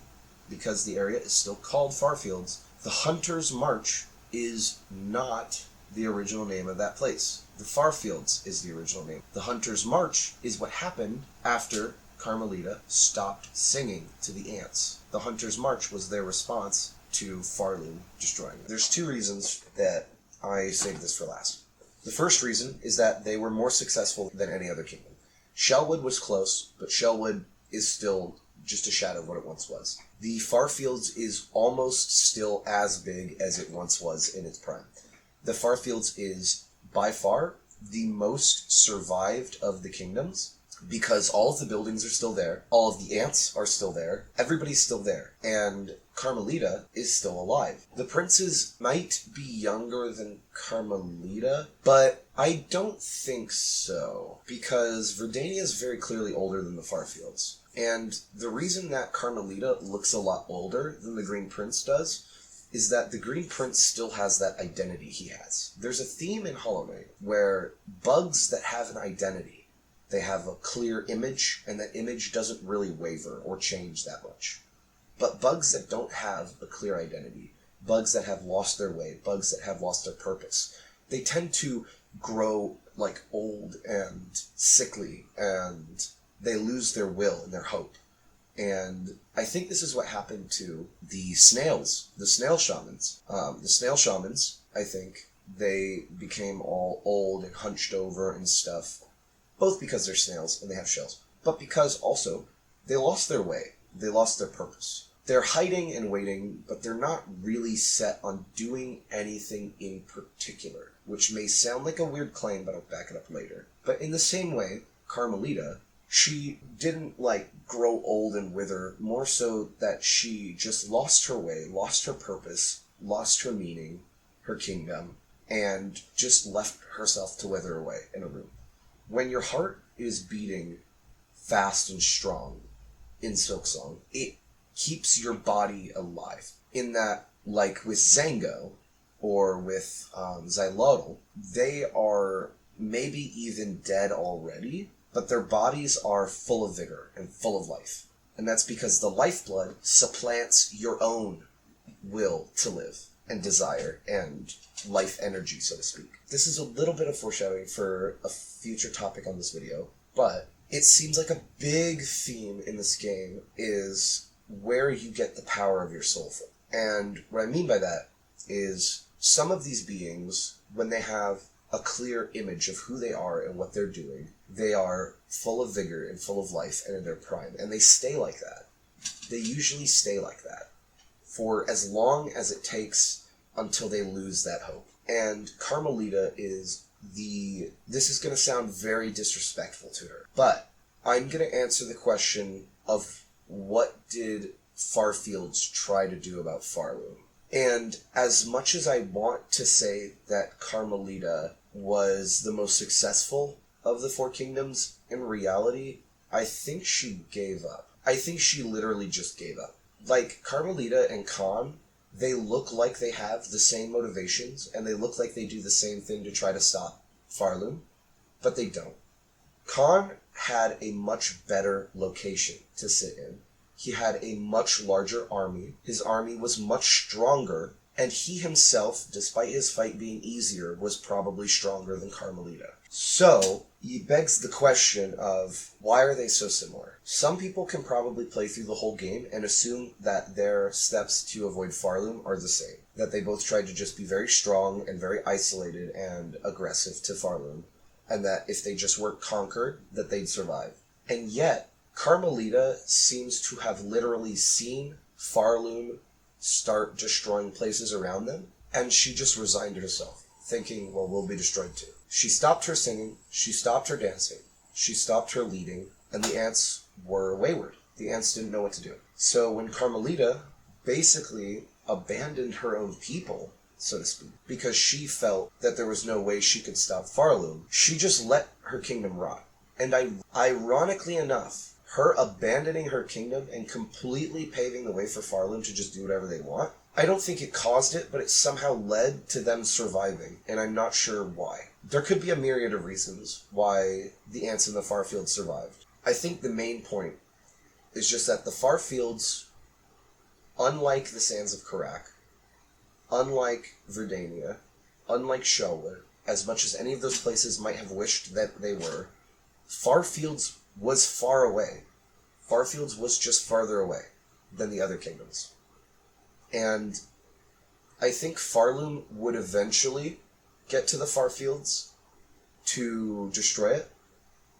because the area is still called Farfields, the Hunter's March is not the original name of that place. The Farfields is the original name. The Hunter's March is what happened after Carmelita stopped singing to the Ants. The Hunter's March was their response to Pharloom destroying them. There's two reasons that I saved this for last. The first reason is that they were more successful than any other kingdom. Shellwood was close, but Shellwood is still just a shadow of what it once was. The Farfields is almost still as big as it once was in its prime. The Farfields is, by far, the most survived of the kingdoms, because all of the buildings are still there, all of the ants are still there, everybody's still there, and Carmelita is still alive. The princes might be younger than Carmelita, but I don't think so, because Verdania is very clearly older than the Farfields. And the reason that Carmelita looks a lot older than the Green Prince does is that the Green Prince still has that identity he has. There's a theme in Hollow Knight where bugs that have an identity, they have a clear image, and that image doesn't really waver or change that much. But bugs that don't have a clear identity, bugs that have lost their way, bugs that have lost their purpose, they tend to grow like old and sickly, and they lose their will and their hope. And I think this is what happened to the snails, the snail shamans. The snail shamans, I think, they became all old and hunched over and stuff, both because they're snails and they have shells, but because also they lost their way, they lost their purpose. They're hiding and waiting, but they're not really set on doing anything in particular, which may sound like a weird claim, but I'll back it up later. But in the same way, Carmelita, she didn't, grow old and wither, more so that she just lost her way, lost her purpose, lost her meaning, her kingdom, and just left herself to wither away in a room. When your heart is beating fast and strong in Silksong, it keeps your body alive. In that, like with Zango or with Xylotl, they are maybe even dead already, but their bodies are full of vigor and full of life. And that's because the lifeblood supplants your own will to live and desire and life energy, so to speak. This is a little bit of foreshadowing for a future topic on this video, but it seems like a big theme in this game is where you get the power of your soul from. And what I mean by that is some of these beings, when they have a clear image of who they are and what they're doing, they are full of vigor and full of life and in their prime. And they stay like that. They usually stay like that for as long as it takes until they lose that hope. And Carmelita is this is going to sound very disrespectful to her, but I'm going to answer the question of what did Farfields try to do about Pharloom? And as much as I want to say that Carmelita was the most successful of the Four Kingdoms, in reality, I think she gave up. I think she literally just gave up. Like, Carmelita and Khan, they look like they have the same motivations, and they look like they do the same thing to try to stop Pharloom, but they don't. Khan had a much better location to sit in. He had a much larger army. His army was much stronger, and he himself, despite his fight being easier, was probably stronger than Carmelita. So, it begs the question of, why are they so similar? Some people can probably play through the whole game and assume that their steps to avoid Pharloom are the same. That they both tried to just be very strong and very isolated and aggressive to Pharloom, and that if they just weren't conquered, that they'd survive. And yet, Carmelita seems to have literally seen Pharloom start destroying places around them, and she just resigned herself, thinking, well, we'll be destroyed too. She stopped her singing, she stopped her dancing, she stopped her leading, and the ants were wayward. The ants didn't know what to do. So when Carmelita basically abandoned her own people, so to speak, because she felt that there was no way she could stop Pharloom, she just let her kingdom rot. And ironically enough, her abandoning her kingdom and completely paving the way for Pharloom to just do whatever they want, I don't think it caused it, but it somehow led to them surviving, and I'm not sure why. There could be a myriad of reasons why the ants in the Farfields survived. I think the main point is just that the Farfields, unlike the Sands of Karak, unlike Verdania, unlike Shelwood, as much as any of those places might have wished that they were, Farfields was far away. Farfields was just farther away than the other kingdoms. And I think Pharloom would eventually get to the Farfields to destroy it,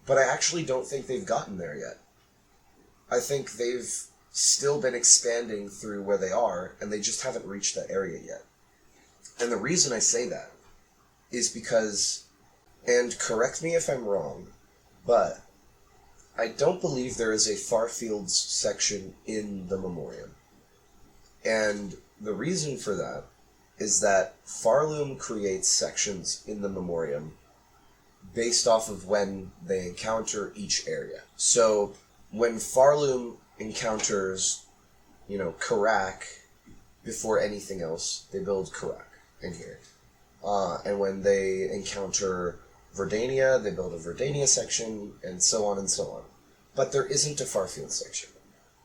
but I actually don't think they've gotten there yet. I think they've still been expanding through where they are, and they just haven't reached that area yet. And the reason I say that is because And correct me if I'm wrong, but I don't believe there is a Farfields section in the Memoriam. And the reason for that is that Pharloom creates sections in the Memoriam based off of when they encounter each area. So when Pharloom encounters, Karak before anything else, they build Karak in here. And when they encounter Verdania, they build a Verdania section, and so on and so on. But there isn't a Farfield section.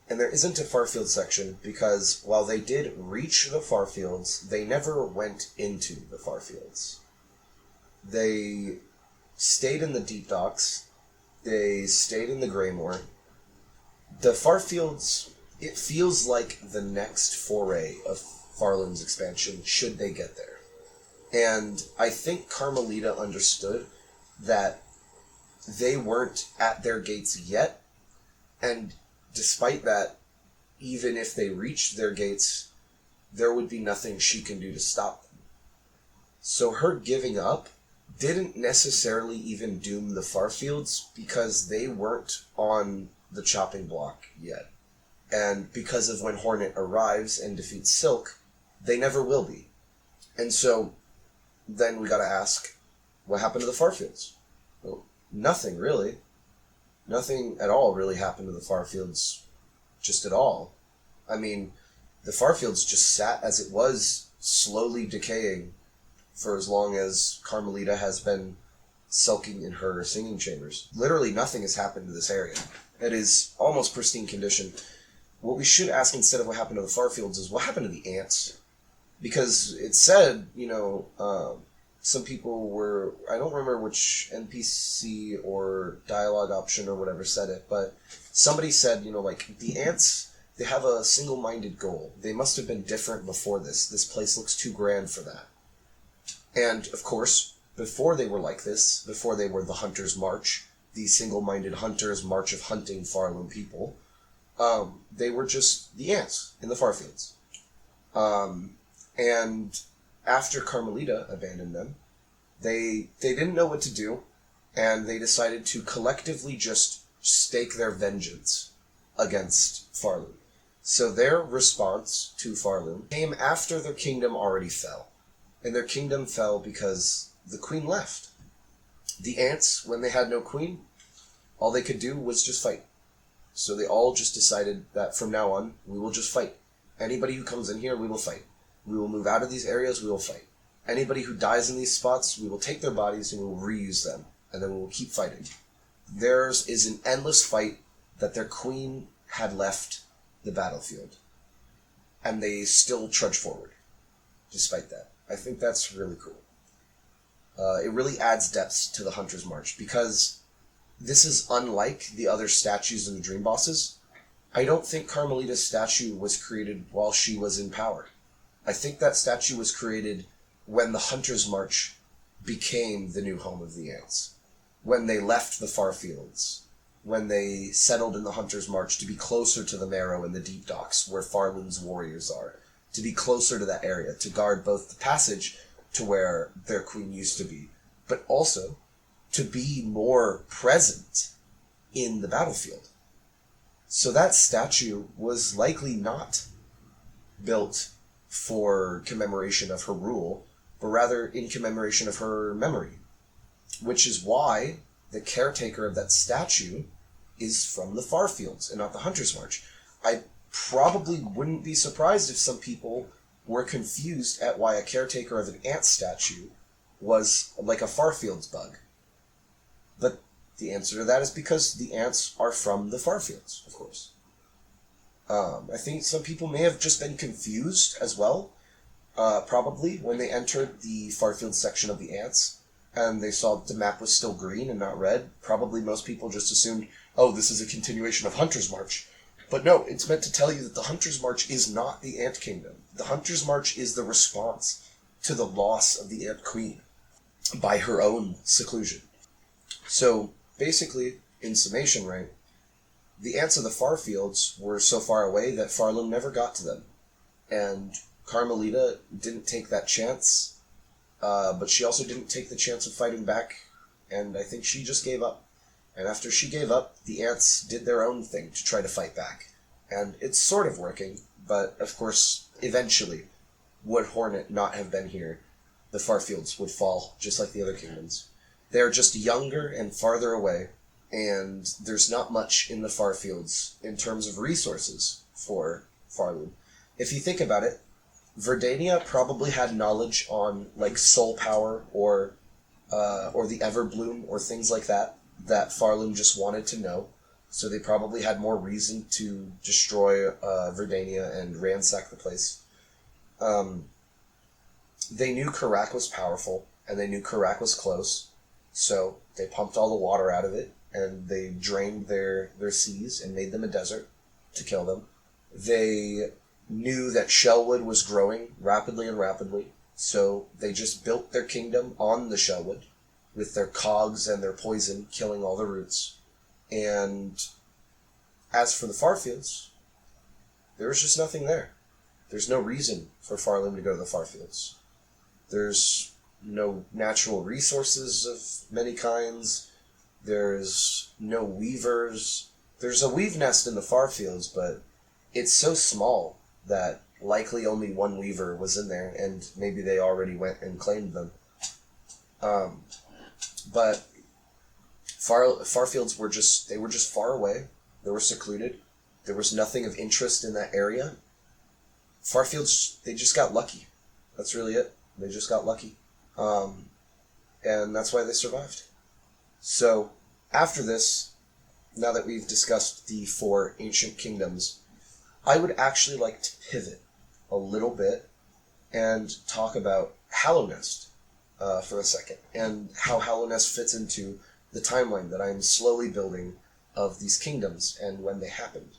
And there isn't a Farfield section because while they did reach the Farfields, they never went into the Farfields. They stayed in the Deep Docks. They stayed in the Greymoor. The Farfields, it feels like the next foray of Pharloom's expansion, should they get there. And I think Carmelita understood that they weren't at their gates yet, and despite that, even if they reached their gates, there would be nothing she can do to stop them. So her giving up didn't necessarily even doom the Farfields, because they weren't on the chopping block yet. And because of when Hornet arrives and defeats Silk, they never will be. And so then we gotta ask, what happened to the Farfields? Well, nothing really. Nothing at all really happened to the Farfields, just at all. I mean, the Farfields just sat as it was, slowly decaying, for as long as Carmelita has been sulking in her singing chambers. Literally nothing has happened to this area. It is almost pristine condition. What we should ask instead of what happened to the Farfields is what happened to the ants? Because it said, some people were, I don't remember which NPC or dialogue option or whatever said it, but somebody said, the ants, they have a single-minded goal. They must have been different before this. This place looks too grand for that. And, of course, before they were like this, before they were the Hunter's March, the single-minded Hunter's March of hunting Pharloom people, they were just the ants in the Farfields. And after Carmelita abandoned them, they didn't know what to do, and they decided to collectively just stake their vengeance against Pharloom. So their response to Pharloom came after their kingdom already fell. And their kingdom fell because the queen left. The ants, when they had no queen, all they could do was just fight. So they all just decided that from now on, we will just fight. Anybody who comes in here, we will fight. We will move out of these areas, we will fight. Anybody who dies in these spots, we will take their bodies and we will reuse them. And then we will keep fighting. Theirs is an endless fight that their queen had left the battlefield. And they still trudge forward, despite that. I think that's really cool. It really adds depth to the Hunter's March, because this is unlike the other statues in the Dream Bosses. I don't think Carmelita's statue was created while she was in power. I think that statue was created when the Hunter's March became the new home of the ants. When they left the Farfields. When they settled in the Hunter's March to be closer to the Marrow and the Deep Docks, where Pharloom's warriors are. To be closer to that area, to guard both the passage to where their queen used to be, but also to be more present in the battlefield. So that statue was likely not built for commemoration of her rule, but rather in commemoration of her memory, which is why the caretaker of that statue is from the Farfields and not the Hunter's March. I probably wouldn't be surprised if some people were confused at why a caretaker of an ant statue was like a Farfields bug. But the answer to that is because the ants are from the Farfields, of course. I think some people may have just been confused as well, probably, when they entered the Farfield section of the ants, and they saw that the map was still green and not red. Probably most people just assumed, oh, this is a continuation of Hunter's March. But no, it's meant to tell you that the Hunter's March is not the Ant Kingdom. The Hunter's March is the response to the loss of the Ant Queen by her own seclusion. So, basically, in summation, right, the ants of the Farfields were so far away that Pharloom never got to them. And Carmelita didn't take that chance, but she also didn't take the chance of fighting back and I think she just gave up. And after she gave up, the ants did their own thing to try to fight back. And it's sort of working, but of course, eventually, would Hornet not have been here, the Farfields would fall, just like the other kingdoms. They're just younger and farther away, and there's not much in the Farfields in terms of resources for Pharloom. If you think about it, Verdania probably had knowledge on, like, soul power or the Everbloom or things like that Pharloom just wanted to know. So they probably had more reason to destroy Verdania and ransack the place. They knew Karak was powerful, and they knew Karak was close, so they pumped all the water out of it, and they drained their seas and made them a desert to kill them. They knew that Shellwood was growing rapidly, so they just built their kingdom on the Shellwood, with their cogs and their poison killing all the roots. And as for the Farfields, there was just nothing there. There's no reason for Pharloom to go to the Farfields. There's no natural resources of many kinds. There's no weavers. There's a weave nest in the Farfields, but it's so small that likely only one weaver was in there, and maybe they already went and claimed them. But Farfields were just far away. They were secluded. There was nothing of interest in that area. Farfields, they just got lucky. That's really it. They just got lucky. And that's why they survived. So, after this, now that we've discussed the 4 ancient kingdoms, I would actually like to pivot a little bit and talk about Hallownest for a second, and how Hallownest fits into the timeline that I'm slowly building of these kingdoms and when they happened.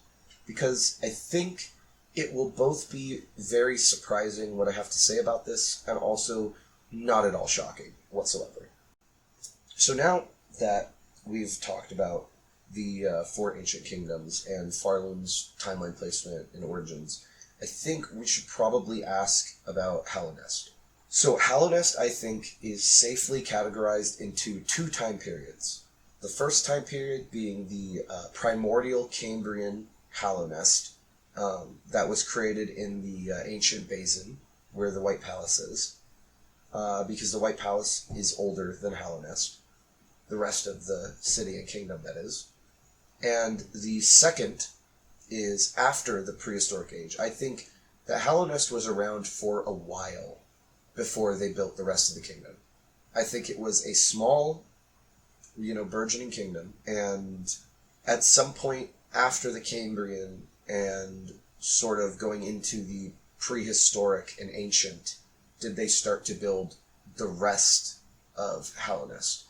Because I think it will both be very surprising what I have to say about this, and also not at all shocking whatsoever. So now that we've talked about the 4 ancient kingdoms and Pharloom's timeline placement and origins, I think we should probably ask about Hallownest. So Hallownest, I think, is safely categorized into 2 time periods. The first time period being the primordial Cambrian Hallownest that was created in the ancient basin where the White Palace is, because the White Palace is older than Hallownest, the rest of the city and kingdom, that is. And the second is after the prehistoric age. I think that Hallownest was around for a while before they built the rest of the kingdom. I think it was a small, burgeoning kingdom, and at some point after the Cambrian and sort of going into the prehistoric and ancient, did they start to build the rest of Hallownest.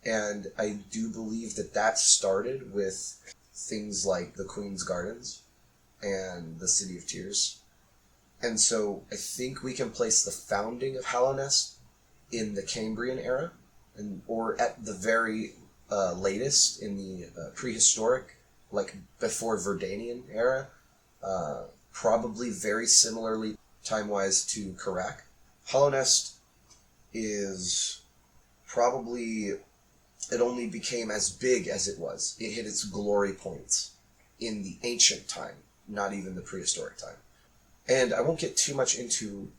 And I do believe that started with things like the Queen's Gardens and the City of Tears. And so I think we can place the founding of Hallownest in the Cambrian era, or at the very latest in the prehistoric, like before Verdanian era, probably very similarly time-wise to Karak. Hallownest is probably, it only became as big as it was. It hit its glory points in the ancient time, not even the prehistoric time. And I won't get too much into,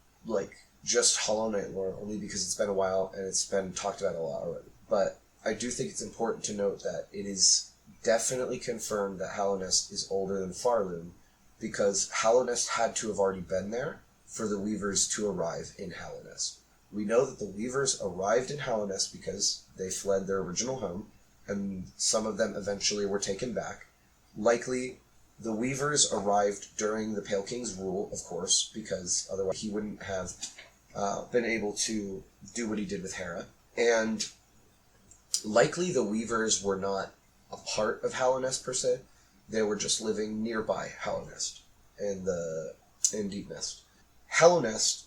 just Hollow Knight lore, only because it's been a while and it's been talked about a lot already. But I do think it's important to note that it is definitely confirmed that Hallownest is older than Pharloom, because Hallownest had to have already been there for the Weavers to arrive in Hallownest. We know that the Weavers arrived in Hallownest because they fled their original home, and some of them eventually were taken back. Likely, the Weavers arrived during the Pale King's rule, of course, because otherwise he wouldn't have been able to do what he did with Hera. And likely the Weavers were not a part of Hallownest per se. They were just living nearby Hallownest in Deep Mist. Hallownest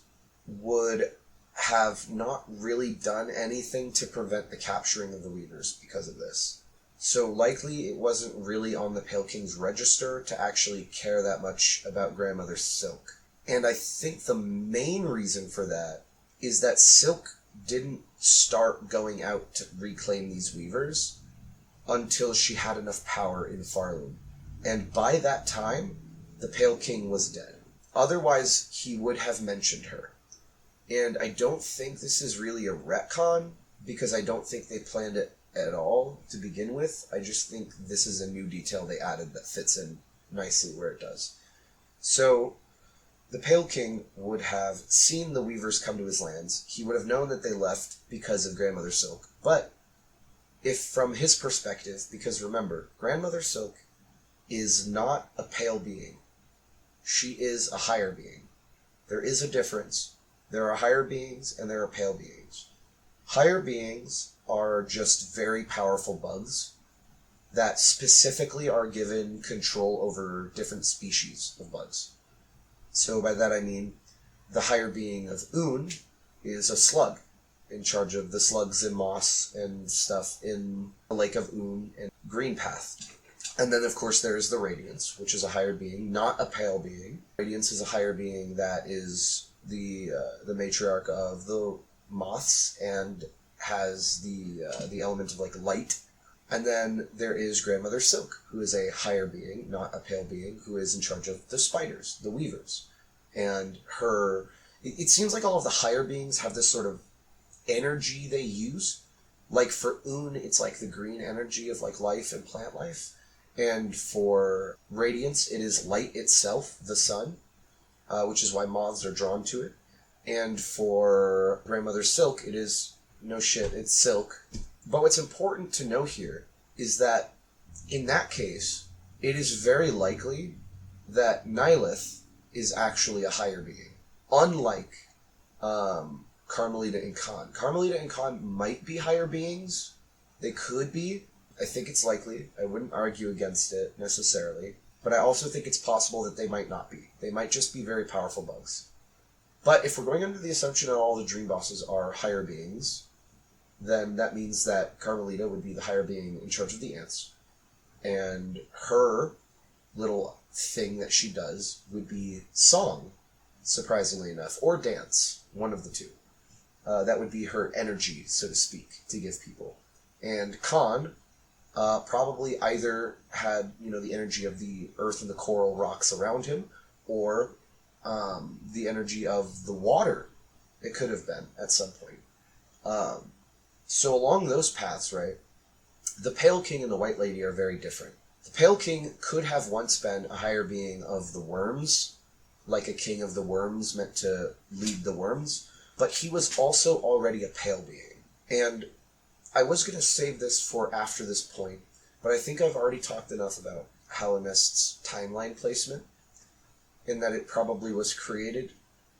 would have not really done anything to prevent the capturing of the Weavers because of this. So likely it wasn't really on the Pale King's register to actually care that much about Grandmother Silk. And I think the main reason for that is that Silk didn't start going out to reclaim these weavers until she had enough power in Pharloom. And by that time, the Pale King was dead. Otherwise, he would have mentioned her. And I don't think this is really a retcon, because I don't think they planned it at all to begin with. I just think this is a new detail they added that fits in nicely where it does. So, the Pale King would have seen the weavers come to his lands. He would have known that they left because of Grandmother Silk. But, if from his perspective, because remember, Grandmother Silk is not a pale being. She is a higher being. There is a difference. There are higher beings and there are pale beings. Higher beings are just very powerful bugs that specifically are given control over different species of bugs. So by that I mean the higher being of Un is a slug, in charge of the slugs and moss and stuff in the Lake of Un and Green Path. And then, of course, there is the Radiance, which is a higher being, not a pale being. Radiance is a higher being that is the matriarch of the moths and has the element of, like, light. And then there is Grandmother Silk, who is a higher being, not a pale being, who is in charge of the spiders, the weavers. And her... It seems like all of the higher beings have this sort of energy they use. Like, for Un, it's like the green energy of, like, life and plant life. And for Radiance, it is light itself, the sun, which is why moths are drawn to it. And for Grandmother Silk, it is, no shit, it's silk. But what's important to know here is that, in that case, it is very likely that Nihilith is actually a higher being. Unlike Carmelita and Khan. Carmelita and Khan might be higher beings. They could be. I think it's likely. I wouldn't argue against it, necessarily. But I also think it's possible that they might not be. They might just be very powerful bugs. But if we're going under the assumption that all the dream bosses are higher beings, then that means that Carmelita would be the higher being in charge of the ants. And her little thing that she does would be song, surprisingly enough, or dance, one of the two. That would be her energy, so to speak, to give people. And Khan probably either had, the energy of the earth and the coral rocks around him, or the energy of the water. It could have been at some point. So along those paths, right, the Pale King and the White Lady are very different. The Pale King could have once been a higher being of the worms, like a king of the worms meant to lead the worms, but he was also already a pale being. And I was going to save this for after this point, but I think I've already talked enough about Hellenist's timeline placement, in that it probably was created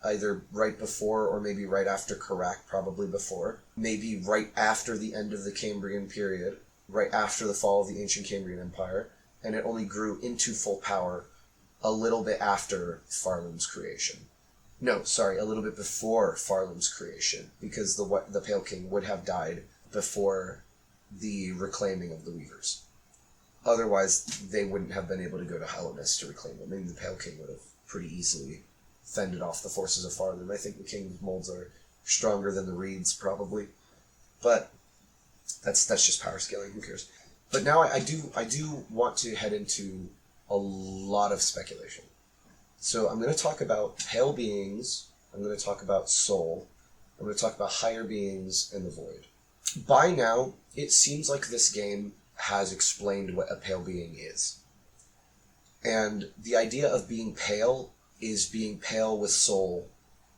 either right before or maybe right after Karak, probably before, maybe right after the end of the Cambrian period, right after the fall of the ancient Cambrian Empire, and it only grew into full power a little bit after Pharloom's creation. No, sorry, a little bit before Pharloom's creation, because the Pale King would have died before the reclaiming of the Weavers. Otherwise, they wouldn't have been able to go to Hellenist to reclaim them. Maybe the Pale King would have pretty easily fended off the forces of Pharloom. I think the King's molds are stronger than the Reeds, probably. But that's just power scaling, who cares? But now I do want to head into a lot of speculation. So I'm going to talk about pale beings, I'm going to talk about soul, I'm going to talk about higher beings and the void. By now, it seems like this game has explained what a pale being is. And the idea of being pale is being pale with soul,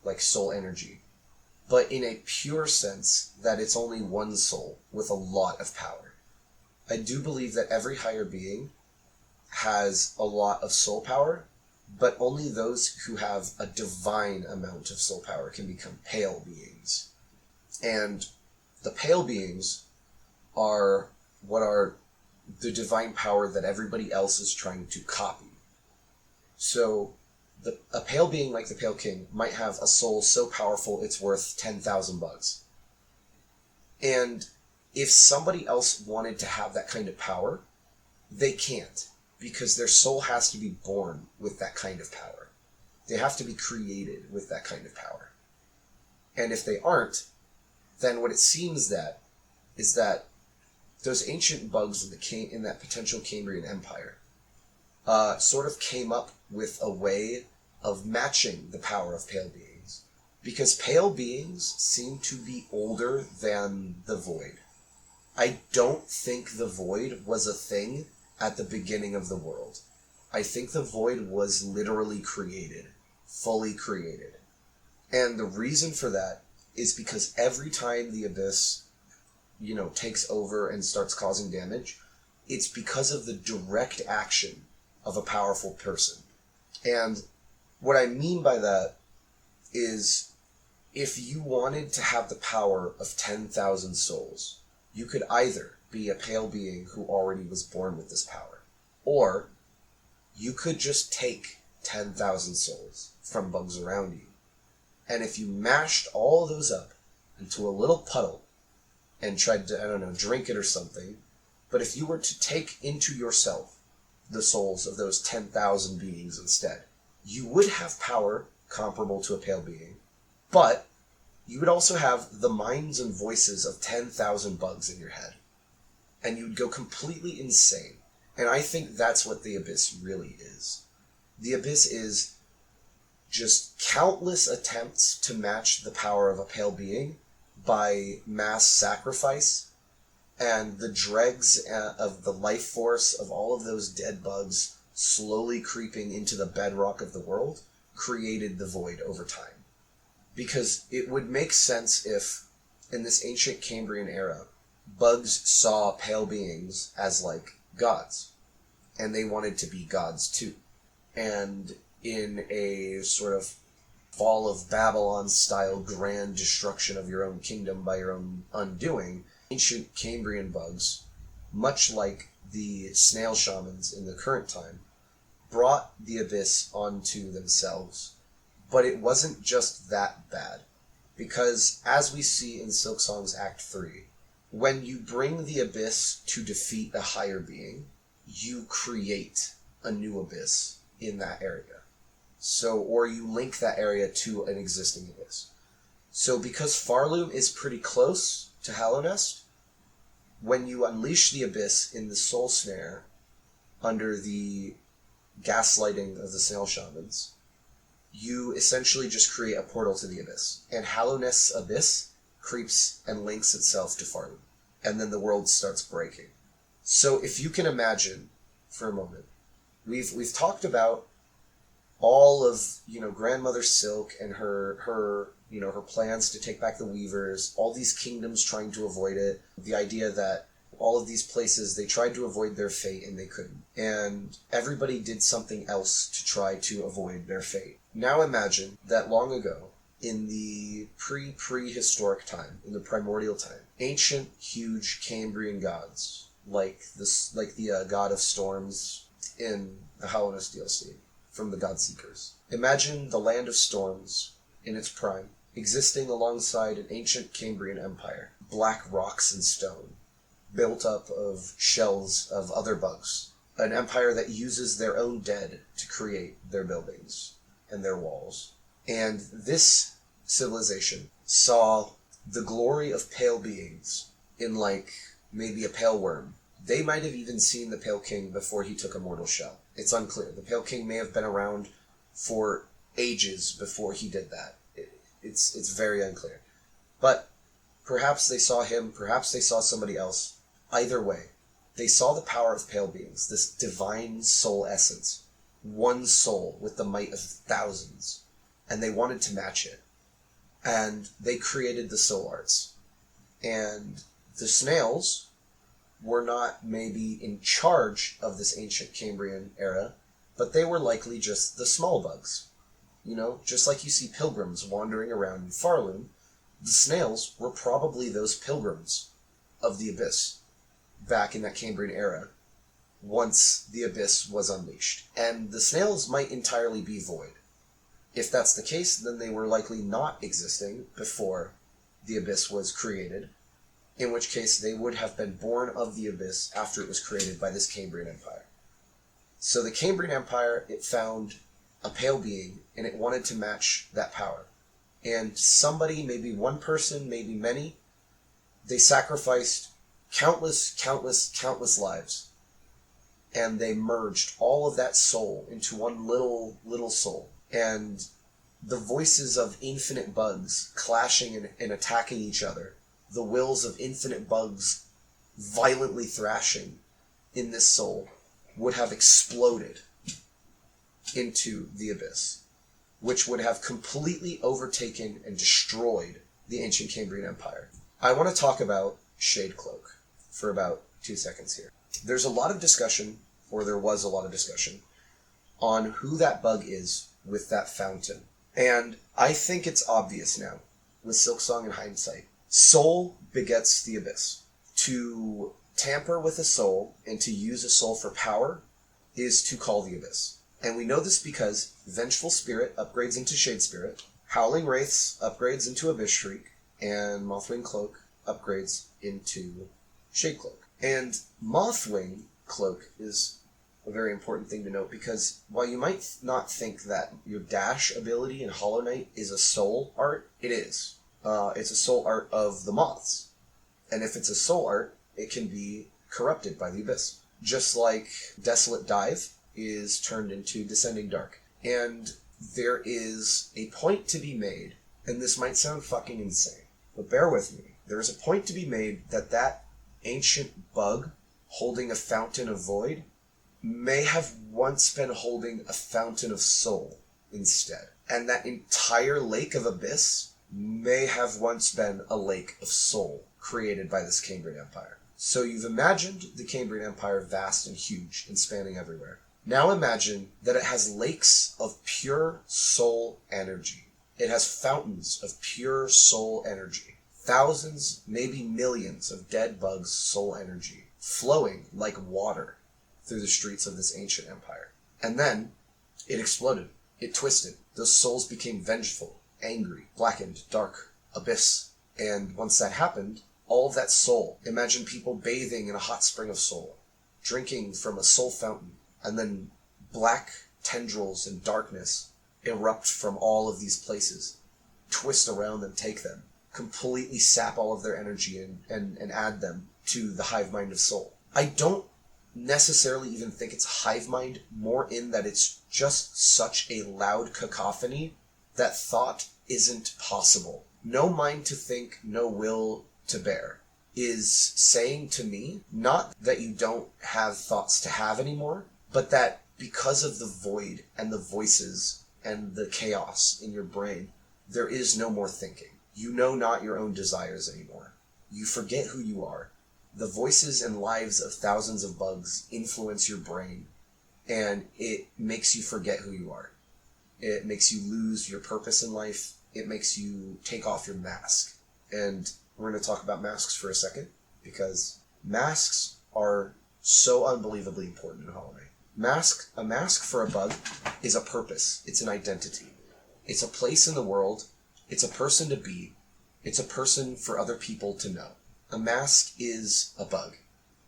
like soul energy. But in a pure sense, that it's only one soul with a lot of power. I do believe that every higher being has a lot of soul power, but only those who have a divine amount of soul power can become pale beings. And the pale beings are what are the divine power that everybody else is trying to copy. So a pale being like the Pale King might have a soul so powerful it's worth 10,000 bugs. And if somebody else wanted to have that kind of power, they can't, because their soul has to be born with that kind of power. They have to be created with that kind of power. And if they aren't, then what it seems that is that those ancient bugs in that potential Cambrian empire sort of came up with a way of matching the power of pale beings. Because pale beings seem to be older than the void. I don't think the void was a thing at the beginning of the world. I think the void was literally created, fully created. And the reason for that is because every time the abyss, takes over and starts causing damage, it's because of the direct action of a powerful person. And what I mean by that is, if you wanted to have the power of 10,000 souls, you could either be a pale being who already was born with this power, or you could just take 10,000 souls from bugs around you. And if you mashed all of those up into a little puddle and tried to, drink it or something, but if you were to take into yourself the souls of those 10,000 beings instead, you would have power comparable to a pale being, but you would also have the minds and voices of 10,000 bugs in your head. And you'd go completely insane. And I think that's what the Abyss really is. The Abyss is just countless attempts to match the power of a pale being by mass sacrifice, and the dregs of the life force of all of those dead bugs slowly creeping into the bedrock of the world created the void over time. Because it would make sense if, in this ancient Cambrian era, bugs saw pale beings as, gods. And they wanted to be gods, too. And in a sort of fall of Babylon-style grand destruction of your own kingdom by your own undoing, ancient Cambrian bugs, much like the snail shamans in the current time, brought the Abyss onto themselves. But it wasn't just that bad, because as we see in Silksong's Act 3, when you bring the Abyss to defeat a higher being, you create a new Abyss in that area. Or you link that area to an existing Abyss. So because Pharloom is pretty close to Hallownest, when you unleash the Abyss in the Soul Snare under the gaslighting of the Snail Shamans, you essentially just create a portal to the Abyss. And Hallownest's Abyss creeps and links itself to Pharloom. And then the world starts breaking. So if you can imagine, for a moment, we've talked about all of, Grandmother Silk and her plans to take back the Weavers, all these kingdoms trying to avoid it, the idea that all of these places, they tried to avoid their fate and they couldn't. And everybody did something else to try to avoid their fate. Now imagine that long ago, in the prehistoric time, in the primordial time, ancient, huge Cambrian gods, like the god of storms in the Hallownest DLC, from the Godseekers. Imagine the land of storms, in its prime, existing alongside an ancient Cambrian empire, black rocks and stone, built up of shells of other bugs, an empire that uses their own dead to create their buildings and their walls. And this civilization saw the glory of pale beings in maybe a pale worm. They might have even seen the Pale King before he took a mortal shell. It's unclear. The Pale King may have been around for ages before he did that. It's very unclear. But perhaps they saw him, perhaps they saw somebody else. Either way, they saw the power of pale beings, this divine soul essence, one soul with the might of thousands, and they wanted to match it. And they created the soul arts. And the snails were not maybe in charge of this ancient Cambrian era, but they were likely just the small bugs. Just like you see pilgrims wandering around in Pharloom, the snails were probably those pilgrims of the Abyss back in that Cambrian era, once the Abyss was unleashed. And the snails might entirely be void. If that's the case, then they were likely not existing before the Abyss was created, in which case they would have been born of the Abyss after it was created by this Cambrian Empire. So the Cambrian Empire, it found a pale being, and it wanted to match that power. And somebody, maybe one person, maybe many, They sacrificed countless lives, and they merged all of that soul into one little soul. And the voices of infinite bugs clashing and attacking each other, the wills of infinite bugs violently thrashing in this soul, would have exploded into the abyss, which would have completely overtaken and destroyed the ancient Cambrian Empire. I want to talk about Shadecloak for about 2 seconds here. There's a lot of discussion, or there was a lot of discussion, on who that bug is with that fountain. And I think it's obvious now, with Silksong in hindsight. Soul begets the abyss. To tamper with a soul and to use a soul for power is to call the abyss. And we know this because Vengeful Spirit upgrades into Shade Spirit, Howling Wraiths upgrades into Abyss Shriek, and Mothwing Cloak upgrades into Shade Cloak. And Mothwing Cloak is a very important thing to note, because while you might not think that your dash ability in Hollow Knight is a soul art, it is. It's a soul art of the moths. And if it's a soul art, it can be corrupted by the abyss. Just like Desolate Dive is turned into Descending Dark. And there is a point to be made, and this might sound fucking insane, but bear with me. There is a point to be made that ancient bug holding a fountain of void may have once been holding a fountain of soul instead. And that entire lake of abyss may have once been a lake of soul created by this Cambrian Empire. So you've imagined the Cambrian Empire vast and huge and spanning everywhere. Now imagine that it has lakes of pure soul energy. It has fountains of pure soul energy. Thousands, maybe millions of dead bugs' soul energy flowing like water through the streets of this ancient empire. And then it exploded. It twisted. Those souls became vengeful, angry, blackened, dark, abyss. And once that happened, all of that soul, imagine people bathing in a hot spring of soul, drinking from a soul fountain, and then black tendrils and darkness erupt from all of these places, twist around them, take them, completely sap all of their energy and add them to the hive mind of soul. I don't necessarily even think it's hive mind, more in that it's just such a loud cacophony that thought isn't possible. No mind to think, no will to bear is saying to me, not that you don't have thoughts to have anymore, but that because of the void and the voices and the chaos in your brain, there is no more thinking. You know not your own desires anymore. You forget who you are. The voices and lives of thousands of bugs influence your brain, and it makes you forget who you are. It makes you lose your purpose in life. It makes you take off your mask. And we're going to talk about masks for a second, because masks are so unbelievably important in Hollow Knight. A mask for a bug is a purpose. It's an identity. It's a place in the world. It's a person to be. It's a person for other people to know. A mask is a bug.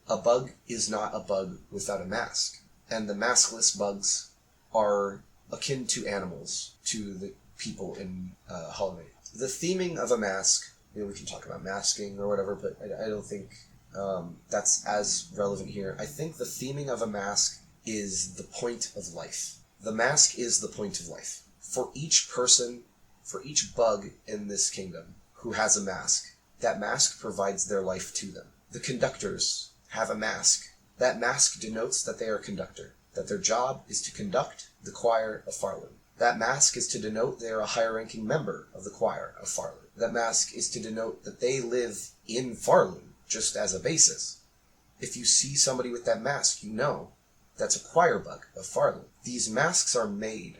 A bug is not a bug without a mask. And the maskless bugs are akin to animals, to the people in Hollow Knight. The theming of a mask, we can talk about masking or whatever, but I don't think that's as relevant here. I think the theming of a mask is the point of life. The mask is the point of life. For each person, for each bug in this kingdom who has a mask, that mask provides their life to them. The conductors have a mask. That mask denotes that they are a conductor, that their job is to conduct the choir of Pharloom. That mask is to denote they are a higher-ranking member of the choir of Pharloom. That mask is to denote that they live in Pharloom, just as a basis. If you see somebody with that mask, you know that's a choir bug of Pharloom. These masks are made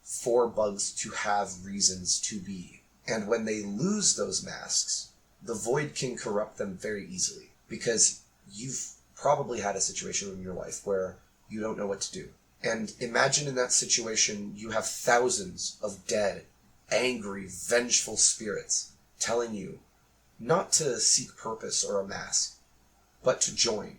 for bugs to have reasons to be. And when they lose those masks, the void can corrupt them very easily, because you've probably had a situation in your life where you don't know what to do. And imagine in that situation, you have thousands of dead, angry, vengeful spirits telling you not to seek purpose or a mask, but to join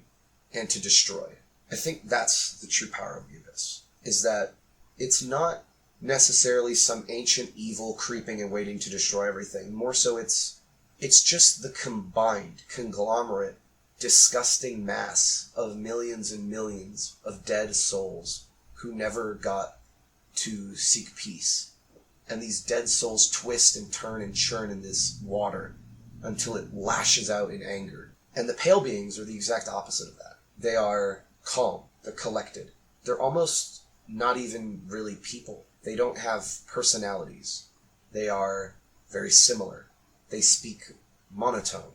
and to destroy. I think that's the true power of the Abyss, is that it's not necessarily some ancient evil creeping and waiting to destroy everything. More so it's It's just the combined, conglomerate, disgusting mass of millions and millions of dead souls who never got to seek peace. And these dead souls twist and turn and churn in this water until it lashes out in anger. And the pale beings are the exact opposite of that. They are calm, they're collected. They're almost not even really people. They don't have personalities. They are very similar. They speak monotone.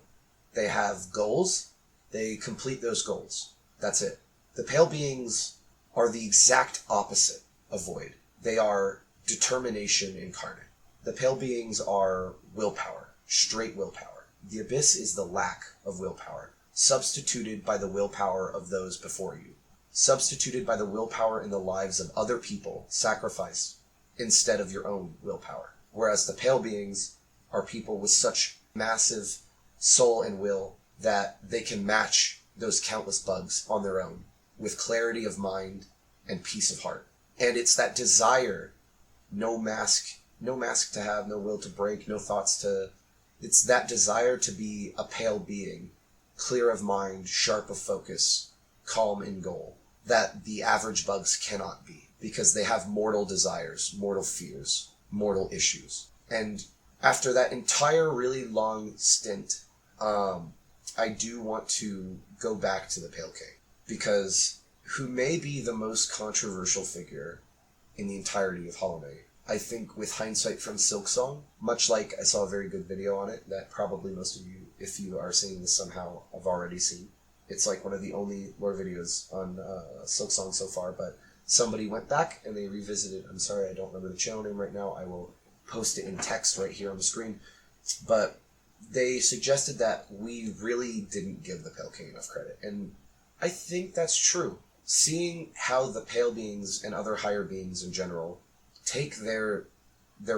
They have goals. They complete those goals. That's it. The pale beings are the exact opposite of void. They are determination incarnate. The pale beings are willpower, straight willpower. The abyss is the lack of willpower, substituted by the willpower of those before you, substituted by the willpower in the lives of other people, sacrificed instead of your own willpower. Whereas the pale beings are people with such massive soul and will that they can match those countless bugs on their own with clarity of mind and peace of heart. And it's that desire, no mask to have, no will to break, no thoughts to... It's that desire to be a pale being, clear of mind, sharp of focus, calm in goal, that the average bugs cannot be, because they have mortal desires, mortal fears, mortal issues. And after that entire really long stint, I do want to go back to the Pale King, because who may be the most controversial figure in the entirety of Hollow Knight. I think with hindsight from Silksong, much like I saw a very good video on it that probably most of you, if you are seeing this somehow, have already seen. It's like one of the only lore videos on Silksong so far, but somebody went back and they revisited. I'm sorry, I don't remember the channel name right now. I will post it in text right here on the screen. But they suggested that we really didn't give the Pale King enough credit, and I think that's true. Seeing how the Pale Beings and other higher beings in general take their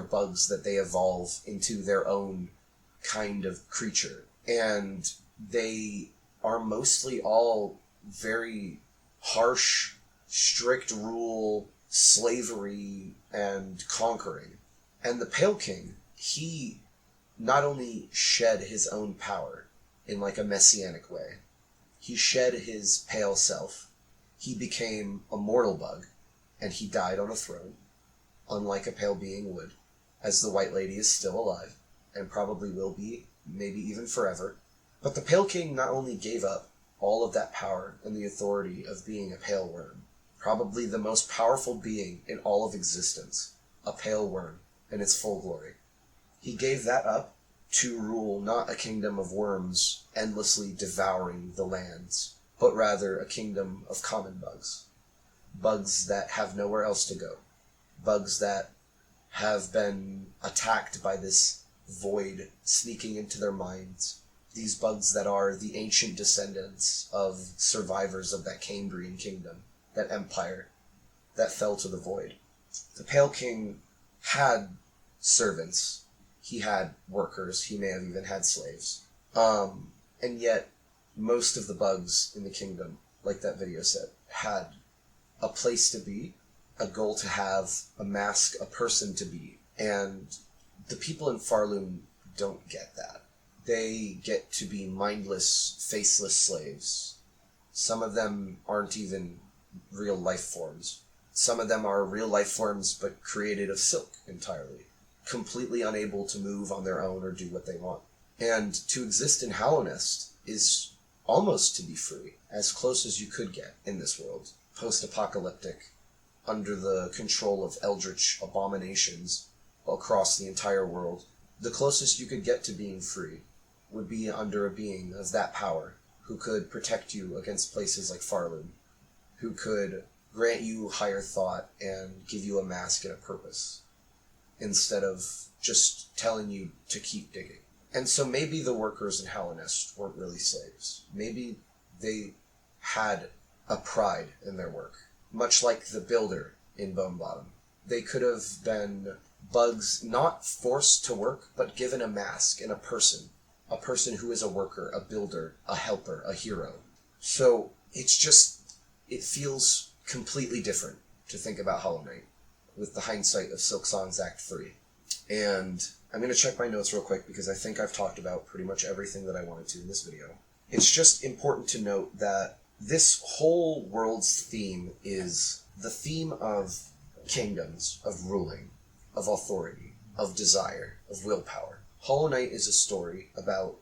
bugs that they evolve into their own kind of creature, and they are mostly all very harsh, strict rule, slavery, and conquering. And the Pale King, he not only shed his own power in like a messianic way, he shed his pale self. He became a mortal bug, and he died on a throne, unlike a pale being would, as the White Lady is still alive, and probably will be, maybe even forever. But the Pale King not only gave up all of that power and the authority of being a pale worm, probably the most powerful being in all of existence, a pale worm in its full glory. He gave that up to rule not a kingdom of worms endlessly devouring the lands, but rather a kingdom of common bugs. Bugs that have nowhere else to go. Bugs that have been attacked by this void sneaking into their minds. These bugs that are the ancient descendants of survivors of that Cambrian kingdom, that empire that fell to the void. The Pale King had servants. He had workers. He may have even had slaves. And yet, most of the bugs in the kingdom, like that video said, had a place to be, a goal to have, a mask, a person to be. And the people in Pharloom don't get that. They get to be mindless, faceless slaves. Some of them aren't even real life forms. Some of them are real life forms, but created of silk entirely, completely unable to move on their own or do what they want. And to exist in Hallownest is almost to be free, as close as you could get in this world, post-apocalyptic, under the control of eldritch abominations across the entire world. The closest you could get to being free would be under a being of that power, who could protect you against places like Pharloom, who could grant you higher thought and give you a mask and a purpose, instead of just telling you to keep digging. And so maybe the workers in Hallownest weren't really slaves. Maybe they had a pride in their work, much like the builder in Bone Bottom. They could have been bugs not forced to work, but given a mask and a person who is a worker, a builder, a helper, a hero. So it feels completely different to think about Hollow Knight with the hindsight of Silksong's Act 3. And I'm going to check my notes real quick because I think I've talked about pretty much everything that I wanted to in this video. It's just important to note that this whole world's theme is the theme of kingdoms, of ruling, of authority, of desire, of willpower. Hollow Knight is a story about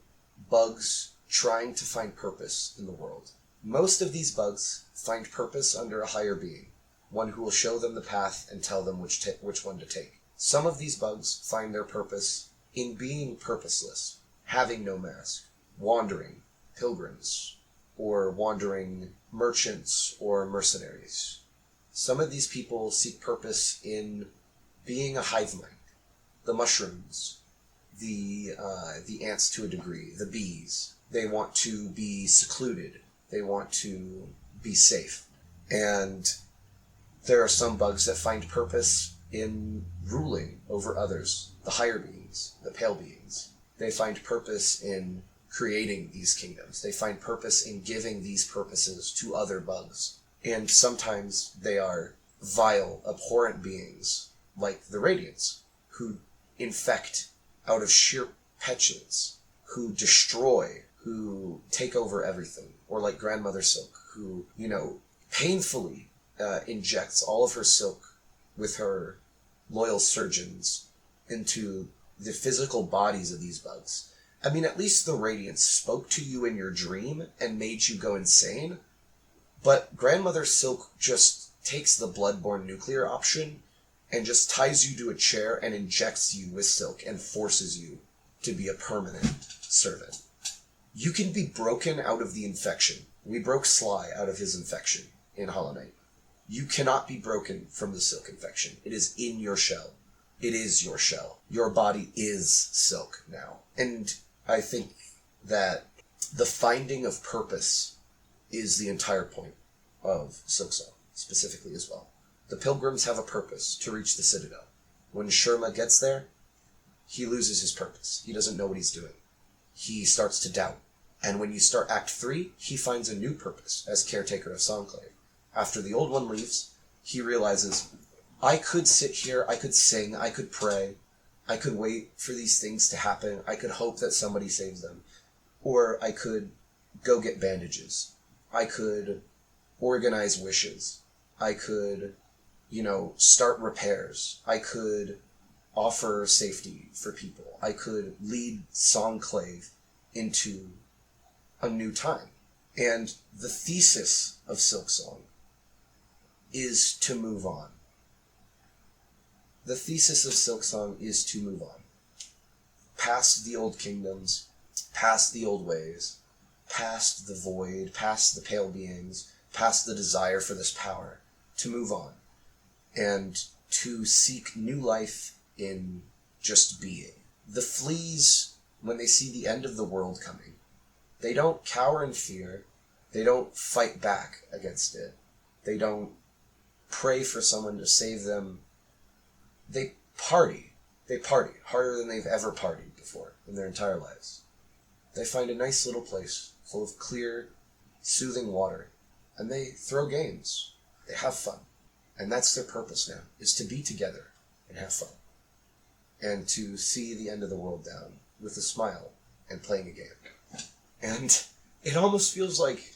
bugs trying to find purpose in the world. Most of these bugs find purpose under a higher being, one who will show them the path and tell them which one to take. Some of these bugs find their purpose in being purposeless, having no mask, wandering pilgrims, or wandering merchants or mercenaries. Some of these people seek purpose in being a hive mind, the mushrooms, the ants to a degree, the bees. They want to be secluded. They want to be safe. And there are some bugs that find purpose in ruling over others, the higher beings, the pale beings. They find purpose in creating these kingdoms. They find purpose in giving these purposes to other bugs. And sometimes they are vile, abhorrent beings, like the Radiants, who infect out of sheer petulance, who destroy, who take over everything. Or like Grandmother Silk, who, painfully injects all of her silk with her loyal surgeons into the physical bodies of these bugs. I mean, at least the Radiants spoke to you in your dream and made you go insane, but Grandmother Silk just takes the bloodborne nuclear option and just ties you to a chair and injects you with silk and forces you to be a permanent servant. You can be broken out of the infection. We broke Sly out of his infection in Hollow Knight. You cannot be broken from the silk infection. It is in your shell. It is your shell. Your body is silk now. And I think that the finding of purpose is the entire point of Silksong, specifically as well. The pilgrims have a purpose to reach the Citadel. When Sherma gets there, he loses his purpose. He doesn't know what he's doing. He starts to doubt. And when you start Act 3, he finds a new purpose as caretaker of Songclave. After the old one leaves, he realizes, I could sit here, I could sing, I could pray, I could wait for these things to happen, I could hope that somebody saves them, or I could go get bandages, I could organize wishes, I could, start repairs, I could offer safety for people, I could lead Songclave into a new time. And the thesis of Silksong is to move on. The thesis of Silksong is to move on. Past the old kingdoms, past the old ways, past the void, past the pale beings, past the desire for this power, to move on. And to seek new life in just being. The fleas, when they see the end of the world coming, they don't cower in fear, they don't fight back against it, they don't pray for someone to save them. They party harder than they've ever partied before in their entire lives. They find a nice little place full of clear, soothing water, and they throw games. They have fun. And that's their purpose now, is to be together and have fun. And to see the end of the world down with a smile and playing a game. And it almost feels like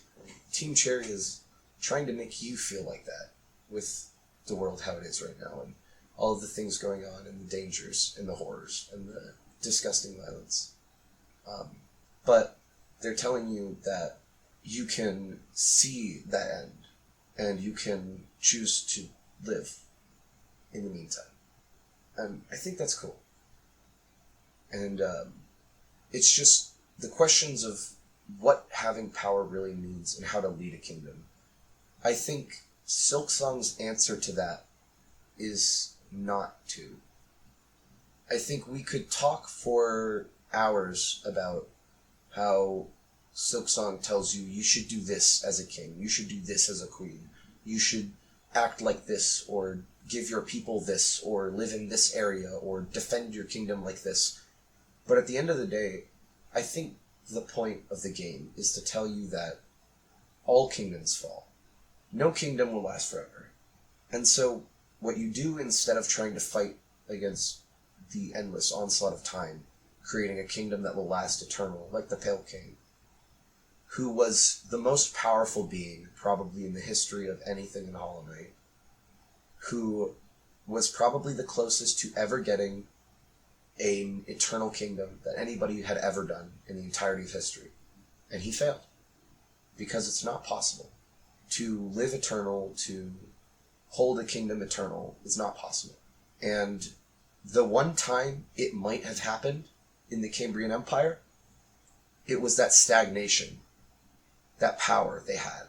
Team Cherry is trying to make you feel like that with the world how it is right now, and all of the things going on, and the dangers, and the horrors, and the disgusting violence. But they're telling you that you can see that end, and you can choose to live in the meantime. And I think that's cool. And it's just the questions of what having power really means and how to lead a kingdom. I think Silksong's answer to that is not to. I think we could talk for hours about how Silksong tells you you should do this as a king, you should do this as a queen, you should act like this, or give your people this, or live in this area, or defend your kingdom like this. But at the end of the day, I think the point of the game is to tell you that all kingdoms fall. No kingdom will last forever. And so what you do instead of trying to fight against the endless onslaught of time, creating a kingdom that will last eternal, like the Pale King, who was the most powerful being probably in the history of anything in Hollow Knight, who was probably the closest to ever getting an eternal kingdom that anybody had ever done in the entirety of history. And he failed. Because it's not possible. To live eternal, to hold a kingdom eternal, is not possible. And the one time it might have happened in the Cambrian Empire, it was that stagnation, that power they had.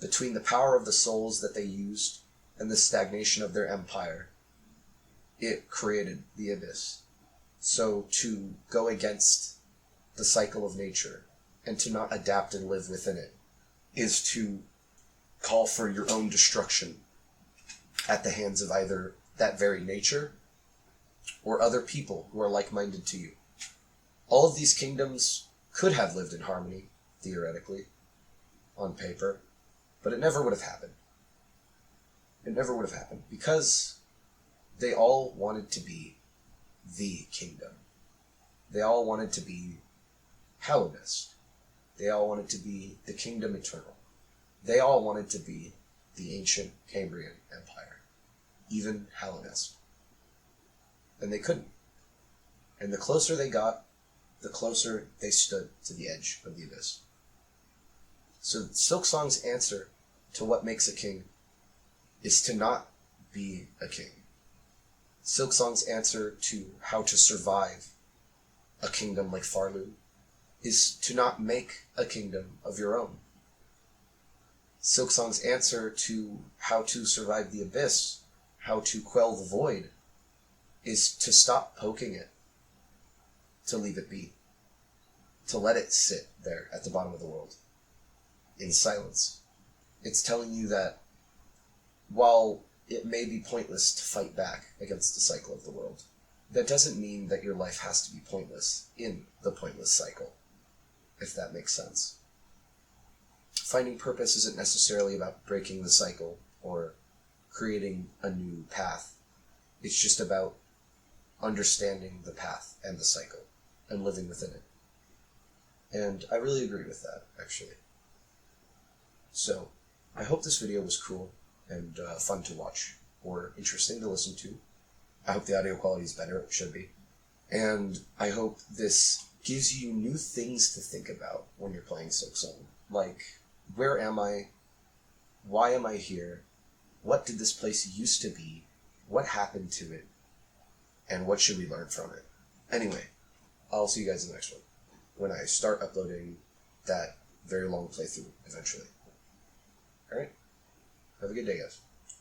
Between the power of the souls that they used and the stagnation of their empire, it created the abyss. So to go against the cycle of nature and to not adapt and live within it is to call for your own destruction at the hands of either that very nature or other people who are like-minded to you. All of these kingdoms could have lived in harmony, theoretically, on paper, but it never would have happened. It never would have happened because they all wanted to be the kingdom. They all wanted to be Hellenist. They all wanted to be the kingdom eternal. They all wanted to be the ancient Cambrian Empire, even Hellenist. And they couldn't. And the closer they got, the closer they stood to the edge of the abyss. So Silksong's answer to what makes a king is to not be a king. Silksong's answer to how to survive a kingdom like Pharloom is to not make a kingdom of your own. Silksong's answer to how to survive the abyss, how to quell the void, is to stop poking it, to leave it be, to let it sit there at the bottom of the world, in silence. It's telling you that while it may be pointless to fight back against the cycle of the world, that doesn't mean that your life has to be pointless in the pointless cycle, if that makes sense. Finding purpose isn't necessarily about breaking the cycle or creating a new path. It's just about understanding the path and the cycle and living within it. And I really agree with that, actually. So, I hope this video was cool and fun to watch, or interesting to listen to. I hope the audio quality is better, it should be. And I hope this gives you new things to think about when you're playing Silksong. Like, where am I? Why am I here? What did this place used to be? What happened to it? And what should we learn from it? Anyway, I'll see you guys in the next one, when I start uploading that very long playthrough eventually. Alright? Have a good day, guys.